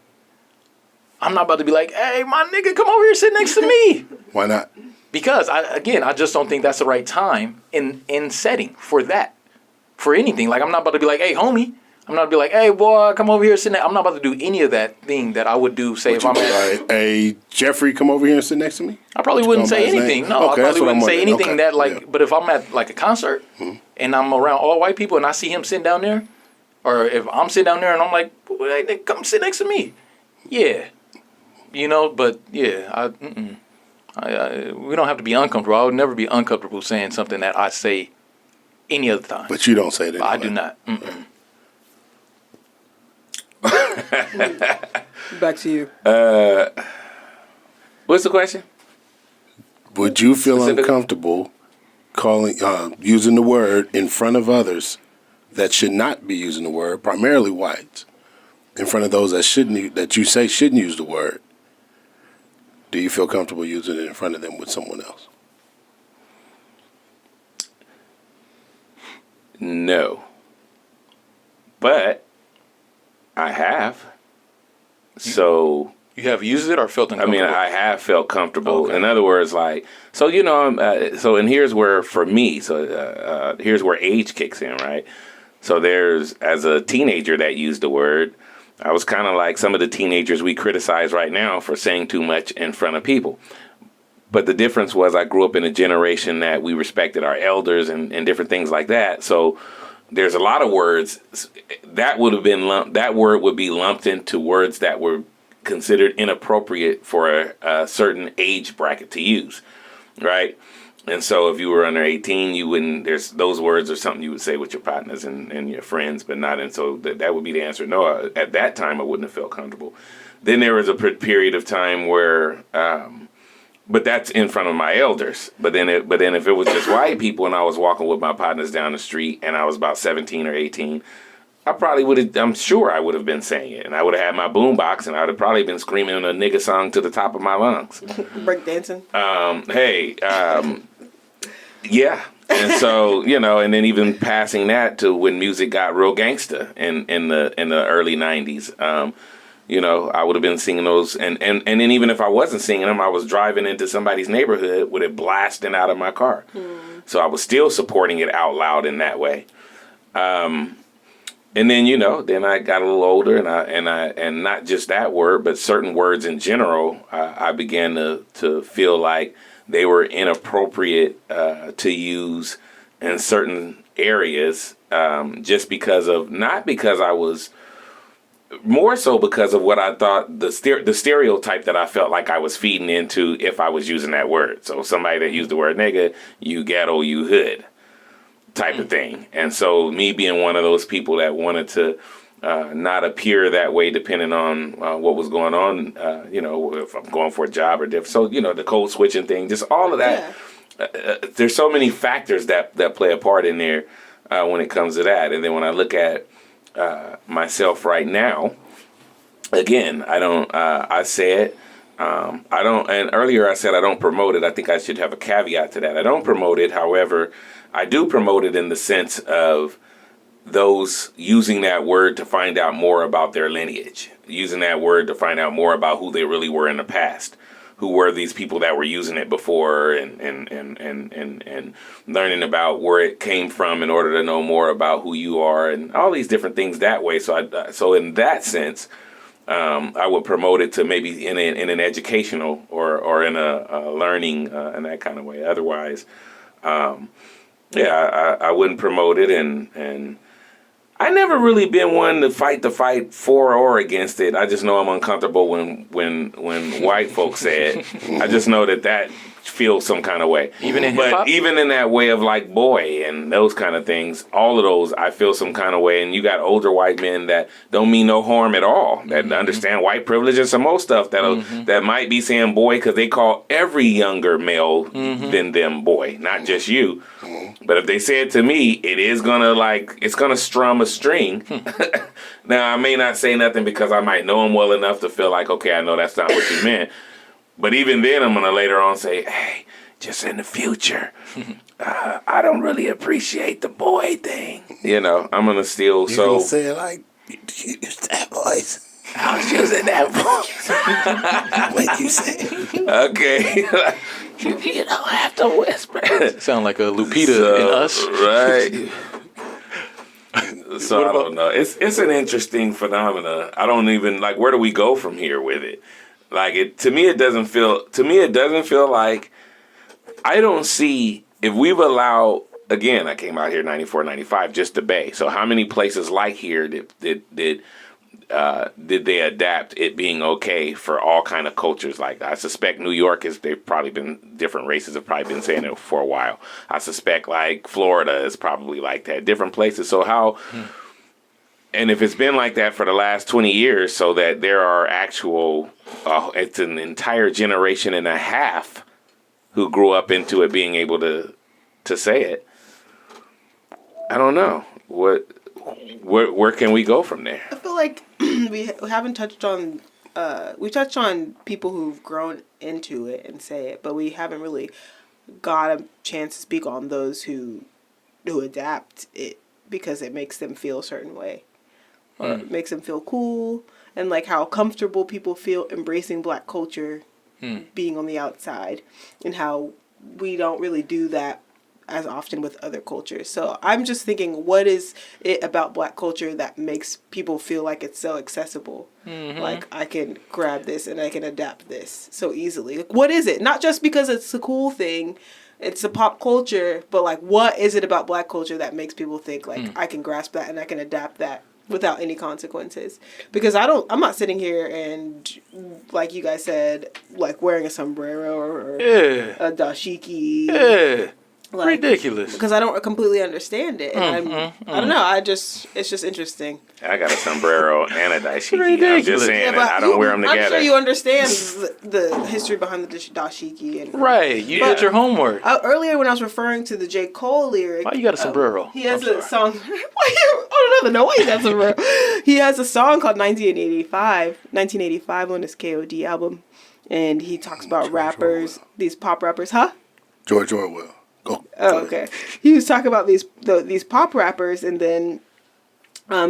I'm not about to be like, hey, my nigga, come over here, sit next to me. Why not? Because I just don't think that's the right time in setting for that, for anything. Like I'm not about to be like, hey, homie. I'm not about to be like, hey, boy, come over here, sit next. I'm not about to do any of that thing that I would do. Say if I'm at, Like, hey, Jeffrey, come over here and sit next to me. I probably You wouldn't call say by his anything. name? No, Okay, I that's probably what I'm wouldn't say wondering. anything Okay, that like. yeah. But if I'm at like a concert and I'm around all white people and I see him sitting down there, or if I'm sitting down there and I'm like, well, hey, nigga, come sit next to me. Yeah, you know. But yeah, we don't have to be uncomfortable. I would never be uncomfortable saying something that I say any other time. But you don't say that. I do not. Mm-mm. Back to you. What's the question? Would you feel Specific- uncomfortable using the word in front of others that should not be using the word, primarily whites, in front of those that you say shouldn't use the word? Do you feel comfortable using it in front of them with someone else? No. But I have. So You have used it or felt I uncomfortable? mean, I have felt comfortable. Okay. In other words, like, so, you know, and here's where, for me, here's where age kicks in, right? So there's, as a teenager that used the word, I was kind of like some of the teenagers we criticize right now for saying too much in front of people. But the difference was I grew up in a generation that we respected our elders and different things like that. So there's a lot of words that would have been that word would be lumped into words that were considered inappropriate for a certain age bracket to use, right? And so if you were under 18, you wouldn't, those words are something you would say with your partners and your friends, but not, and so that would be the answer. No, at that time I wouldn't have felt comfortable. Then there was a period of time where, but that's in front of my elders. But then if it was just white people and I was walking with my partners down the street and I was about 17 or 18, I probably would have, I'm sure I would have been saying it. And I would have had my boombox and I would have probably been screaming a nigga song to the top of my lungs. Breakdancing. Yeah. And so, you know, and then even passing that to when music got real gangsta in the early 90s. You know, I would have been singing those, and then even if I wasn't singing them, I was driving into somebody's neighborhood with it blasting out of my car. So I was still supporting it out loud in that way. And then, you know, then I got a little older, and not just that word, but certain words in general, I began to feel like they were inappropriate to use in certain areas, just because of, not because I was, more so because of what I thought, the stereotype that I felt like I was feeding into if I was using that word. So somebody that used the word nigga, you ghetto, you hood type of thing. And so me being one of those people that wanted to not appear that way depending on what was going on, you know, if I'm going for a job or different. So, you know, the code switching thing, just all of that. Yeah. There's so many factors that play a part in there when it comes to that. And then when I look at myself right now, again, I don't, I said, I don't, and earlier I said I don't promote it. I think I should have a caveat to that. I don't promote it. However, I do promote it in the sense of those using that word to find out more about their lineage, using that word to find out more about who they really were in the past, who were these people that were using it before, and learning about where it came from in order to know more about who you are and all these different things that way. So in that sense, I would promote it to maybe in an educational or in a learning in that kind of way. Otherwise, I wouldn't promote it, and I never really been one to fight the fight for or against it. I just know I'm uncomfortable when white folks say it. I just know that feels some kind of way. Even in hip-hop? But even in that way of like boy and those kind of things, all of those I feel some kind of way. And you got older white men that don't mean no harm at all, that understand white privilege and some more stuff that might be saying boy because they call every younger male than them boy, not just you. But if they say it to me, it is it's gonna strum a string. Now I may not say nothing because I might know him well enough to feel like, okay, I know that's not what you meant. But even then, I'm gonna later on say, hey, just in the future, I don't really appreciate the boy thing. You know, I'm gonna still You gonna say it like you use that voice. I was using that voice. What you say? Okay. You don't have to whisper. Sound like a Lupita in Us. Right. So I don't know. It's an interesting phenomena. I don't even like. Where do we go from here with it? Like to me, it doesn't feel like. I don't see if we've allowed. Again, I came out here 94, 95, just the Bay. So how many places like here did they adapt it being okay for all kind of cultures? Like I suspect New York they've probably been different races have probably been saying it for a while. I suspect like Florida is probably like that. Different places. So how? And if it's been like that for the last 20 years, so that there are actual, it's an entire generation and a half who grew up into it being able to say it. I don't know where can we go from there? I feel like we haven't touched on. We touched on people who've grown into it and say it, but we haven't really got a chance to speak on those who adapt it because it makes them feel a certain way. Or it makes them feel cool, and like how comfortable people feel embracing Black culture, being on the outside, and how we don't really do that as often with other cultures. So I'm just thinking, what is it about Black culture that makes people feel like it's so accessible? Like I can grab this and I can adapt this so easily. Like, what is it? Not just because it's a cool thing, it's a pop culture, but like what is it about Black culture that makes people think like I can grasp that and I can adapt that without any consequences? Because I'm not sitting here and, like you guys said, like wearing a sombrero or a dashiki. Yeah. Like, Ridiculous. Because I don't completely understand it. And I don't know. It's just interesting. I got a sombrero and a dashiki. Ridiculous. I'm just saying but I don't wear them together. I'm sure you understand the history behiund the dashiki. And, Right. You did your homework. Earlier when I was referring to the J. Cole lyric. Why you got a sombrero? He has a song. I don't know why he got a sombrero. He has a song called 1985 on his KOD album. And he talks about rappers, these pop rappers. Huh? George Orwell. Go. Oh, okay. He was talking about these pop rappers, and then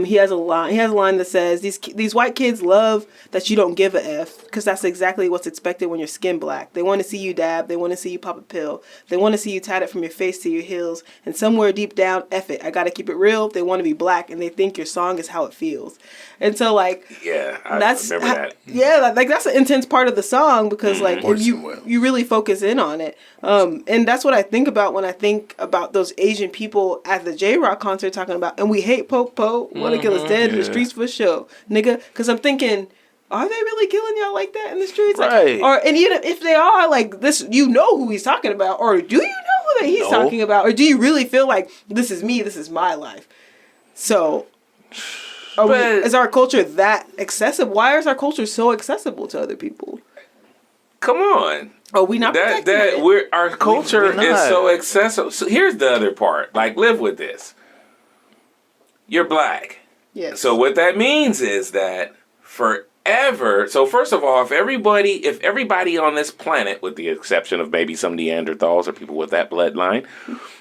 he has a line that says these white kids love that you don't give a F, because that's exactly what's expected when you're skin black. They want to see you dab. They want to see you pop a pill. They want to see you tatted from your face to your heels. And somewhere deep down, F it, I gotta keep it real. They want to be black, and they think your song is how it feels. And so like yeah, I remember that. Yeah, like that's an intense part of the song, because like you really focus in on it. And that's what I think about when I think about those Asian people at the J-Rock concert talking about, and we hate Po, wanna kill us dead in the streets for sure, nigga. Because I'm thinking, are they really killing y'all like that in the streets? Like, right. And even if they are, like this, you know who he's talking about, or do you know who that he's talking about, or do you really feel like this is me, this is my life? So. Is our culture that accessible? Why is our culture so accessible to other people? Come on. Oh, we not our culture is so accessible. So here's the other part. Like, live with this. You're black. Yes. So what that means is that forever. So first of all, if everybody on this planet, with the exception of maybe some Neanderthals or people with that bloodline,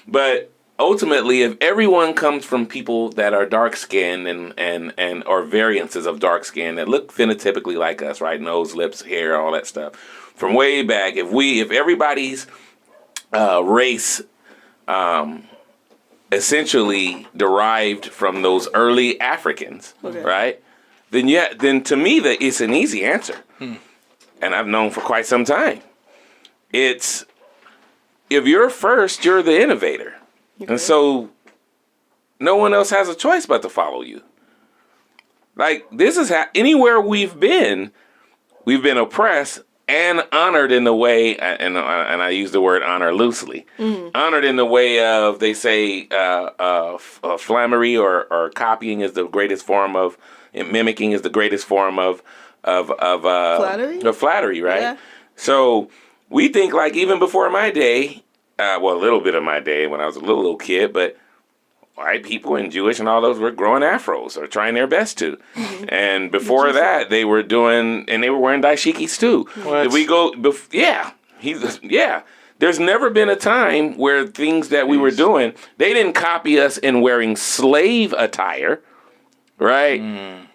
but ultimately, if everyone comes from people that are dark skinned and or variances of dark skin that look phenotypically like us, right? Nose, lips, hair, all that stuff. From way back, if everybody's race essentially derived from those early Africans, right? Then to me it's an easy answer. And I've known for quite some time. It's if you're first, you're the innovator. Okay. And so no one else has a choice but to follow you. Like, this is anywhere we've been oppressed and honored in the way, and I use the word honor loosely, honored in the way of, they say, flammery or copying is the greatest form of, and mimicking is the greatest form of flattery? Of flattery, right? Yeah. So we think, like, even before my day, a little bit of my day when I was a little kid, but white people and Jewish and all those were growing afros or trying their best to. And before that, they were wearing dashikis too. What? If we go, there's never been a time where things that we were doing, they didn't copy us in wearing slave attire, right?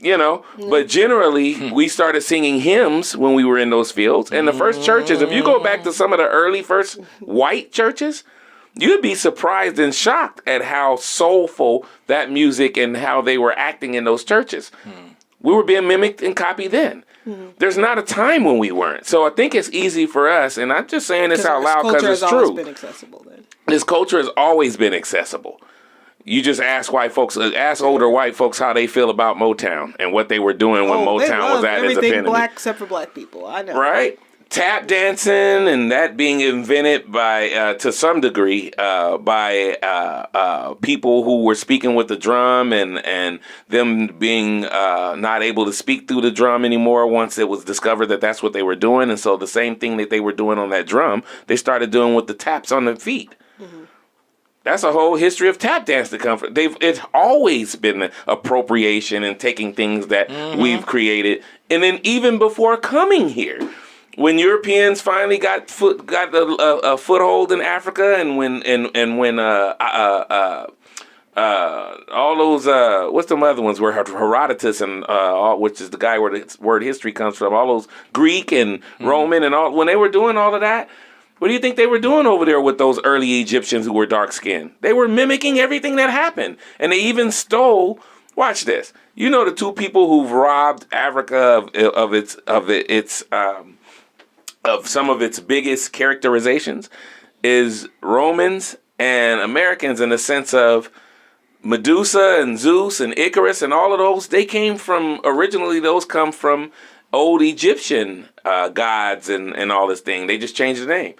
You know, but generally we started singing hymns when we were in those fields. And the first churches, if you go back to some of the early first white churches, you'd be surprised and shocked at how soulful that music and how they were acting in those churches. We were being mimicked and copied then. There's not a time when we weren't. So I think it's easy for us, and I'm just saying this out loud because it's true. Been accessible then. This culture has always been accessible. You just ask older white folks how they feel about Motown and what they were doing when Motown was at its epitome. Everything black except for black people. I know. Right? Tap dancing and that being invented by, to some degree, by people who were speaking with the drum and them being not able to speak through the drum anymore once it was discovered that that's what they were doing. And so the same thing that they were doing on that drum, they started doing with the taps on the feet. That's a whole history of tap dance to come from. It's always been appropriation and taking things that we've created. And then even before coming here, when Europeans finally got a foothold in Africa, and when all those what's the other ones were Herodotus and which is the guy where the word history comes from, all those Greek and Roman and all, when they were doing all of that, what do you think they were doing over there with those early Egyptians who were dark skinned? They were mimicking everything that happened, and they even stole. Watch this. You know the two people who've robbed Africa of some of its biggest characterizations is Romans and Americans, in the sense of Medusa and Zeus and Icarus and all of those. They came from, originally those come from old Egyptian gods and all this thing. They just changed the name.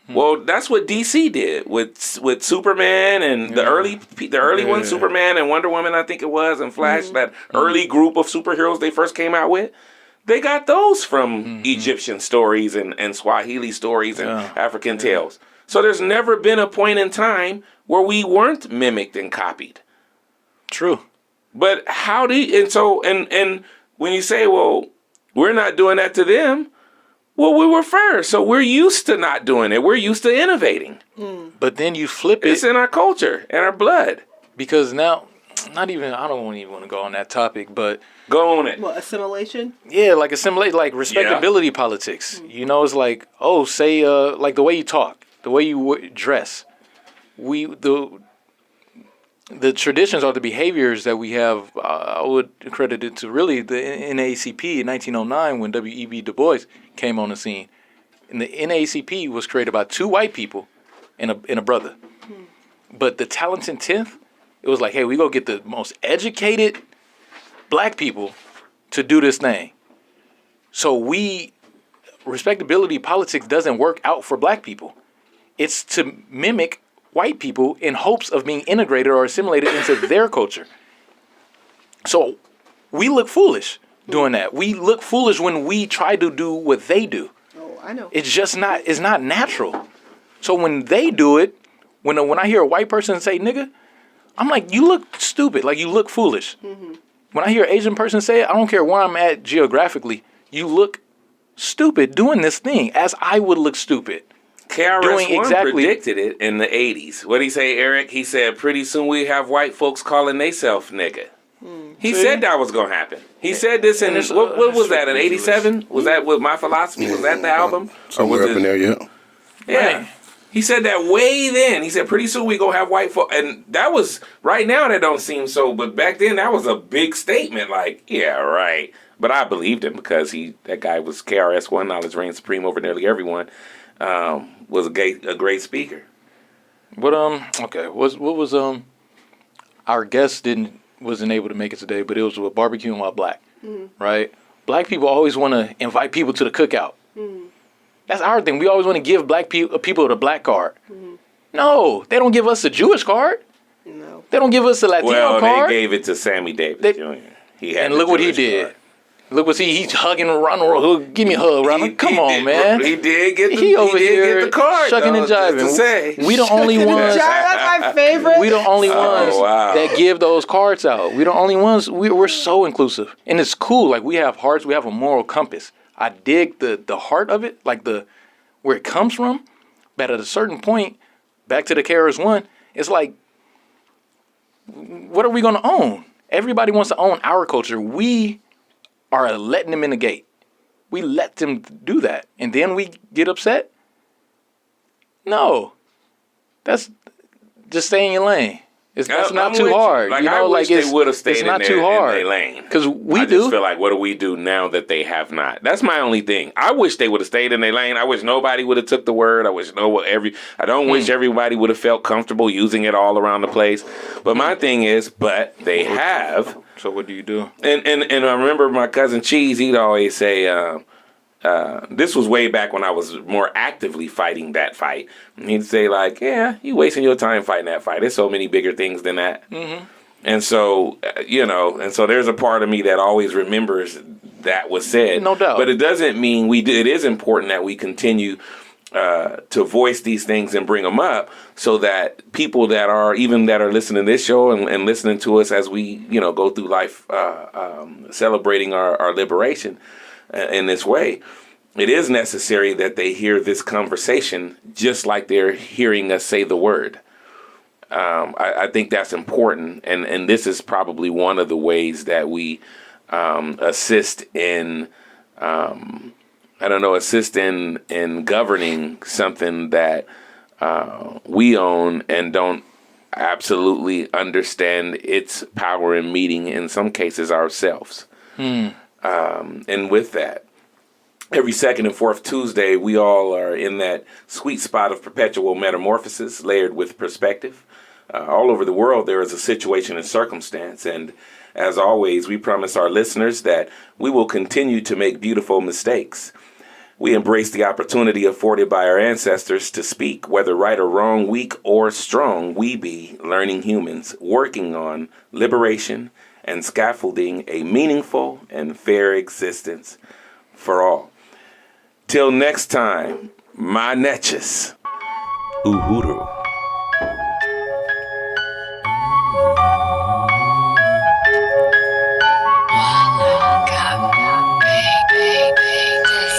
Well, that's what DC did with Superman and the early ones, Superman and Wonder Woman, I think it was, and Flash, that early group of superheroes they first came out with. They got those from Egyptian stories and Swahili stories and African tales. So there's never been a point in time where we weren't mimicked and copied. True. But how do you, and when you say, well, we're not doing that to them, well, we were first, so we're used to not doing it. We're used to innovating. But then you flip it. It's in our culture and our blood. Because now, I don't even want to go on that topic, but... Go on it. What, assimilation? Yeah, like assimilate, like respectability politics. You know, it's like, say, like the way you talk, the way you dress. The traditions or the behaviors that we have, I would credit it to really the NAACP in 1909 when W.E.B. Du Bois came on the scene. And the NAACP was created by two white people and a brother. But the Talented 10th, it was like, hey, we go get the most educated black people to do this thing. So respectability politics doesn't work out for black people. It's to mimic white people in hopes of being integrated or assimilated into their culture. So we look foolish doing that. We look foolish when we try to do what they do. Oh, I know. It's not natural. So when they do it, when I hear a white person say nigga, I'm like, you look stupid, like you look foolish. When I hear an Asian person say it, I don't care where I'm at geographically, you look stupid doing this thing, as I would look stupid. KRS-One predicted it in the 80s. What did he say, Eric? He said, pretty soon we have white folks calling theyself nigga. He said that was going to happen. He said this in, what was that, in 87? Was that with My Philosophy? Was that the album? Somewhere up in there, yeah. Yeah. Right. He said that way then. He said, pretty soon we going to have white folks. And that was, right now that don't seem so, but back then that was a big statement. Like, yeah, right. But I believed him because that guy was KRS-One, knowledge reigns supreme over nearly everyone. Was a great speaker. But okay, what was our guest wasn't able to make it today, but it was with barbecuing while black, right? Black people always want to invite people to the cookout. That's our thing. We always want to give black people the black card. No, they don't give us the Jewish card. No. They don't give us the Latino card. Well, they gave it to Sammy Davis Jr. He had and look what he Jewish did. card. Look what he's hugging Ronald. Give me a hug, Ronald. Come on, man. He did get He over here get the card, shucking and jiving. We the only ones. That's my favorite. We the only ones wow. that give those cards out. We the only ones. We're so inclusive, and it's cool. Like, we have hearts. We have a moral compass. I dig the heart of it, like where it comes from. But at a certain point, back to the KRS-One, it's like, what are we gonna own? Everybody wants to own our culture. We are letting them in the gate. We let them do that, and then we get upset. No, just stay in your lane. That's not too hard. Like, you know, I wish like they would have stayed it's not in too hard. their lane. Because I just feel like, what do we do now that they have not? That's my only thing. I wish they would have stayed in their lane. I wish nobody would have took the word. I don't wish everybody would have felt comfortable using it all around the place. But my thing is, but they have. So what do you do? And I remember my cousin Cheese, he'd always say, this was way back when I was more actively fighting that fight. And he'd say, like, yeah, you wasting your time fighting that fight. There's so many bigger things than that. Mm-hmm. And so, so there's a part of me that always remembers that was said. No doubt. But it doesn't mean it is important that we continue to voice these things and bring them up so that people that are listening to this show and listening to us as we, go through life celebrating our liberation in this way, it is necessary that they hear this conversation just like they're hearing us say the word. I think that's important, and this is probably one of the ways that we assist in governing something that we own and don't absolutely understand its power and meaning, in some cases ourselves. And with that, every second and fourth Tuesday, we all are in that sweet spot of perpetual metamorphosis layered with perspective. All over the world, there is a situation and circumstance. And as always, we promise our listeners that we will continue to make beautiful mistakes. We embrace the opportunity afforded by our ancestors to speak, whether right or wrong, weak or strong. We be learning humans working on liberation and scaffolding a meaningful and fair existence for all. Till next time, my netches. Uhuru.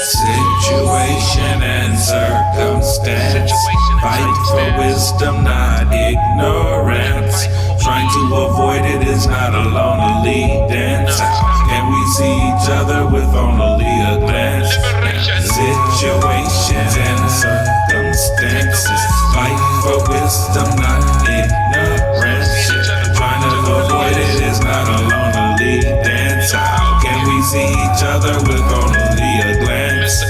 Situation and circumstance. Fight for wisdom, not ignorance. Trying to avoid it is not a lonely dance. Can we see each other with only a glance? Situations and circumstances. Fight for wisdom, not ignorance. Trying to avoid it is not a lonely dance. Can we see each other with only a glance?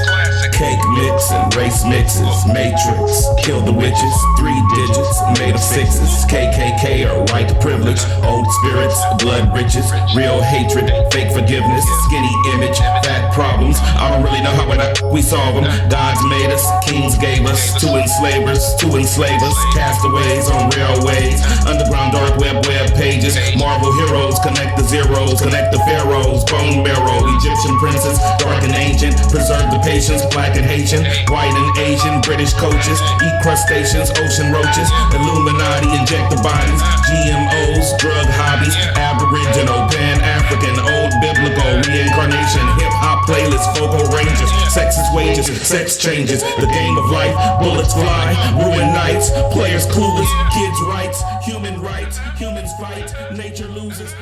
Cake mix and race mixes, matrix, kill the witches, 3 digits, made of 6s, KKK or white privilege, old spirits, blood riches, real hatred, fake forgiveness, skinny image, fat problems, I don't really know how we solve them, gods made us, kings gave us, to enslave us, castaways on railways, underground dark web pages, Marvel heroes, connect the zeros, connect the pharaohs, bone marrow, Egyptian princes, dark and ancient, preserve the patience, black and Haitian, white and Asian, British coaches, eat crustaceans, ocean roaches, Illuminati, inject the bodies, GMOs, drug hobbies, Aboriginal, Pan-African, old biblical, reincarnation, hip-hop playlists, vocal rangers, sexist wages, sex changes, the game of life, bullets fly, ruin nights, players clueless, kids' rights, humans fight, nature loses.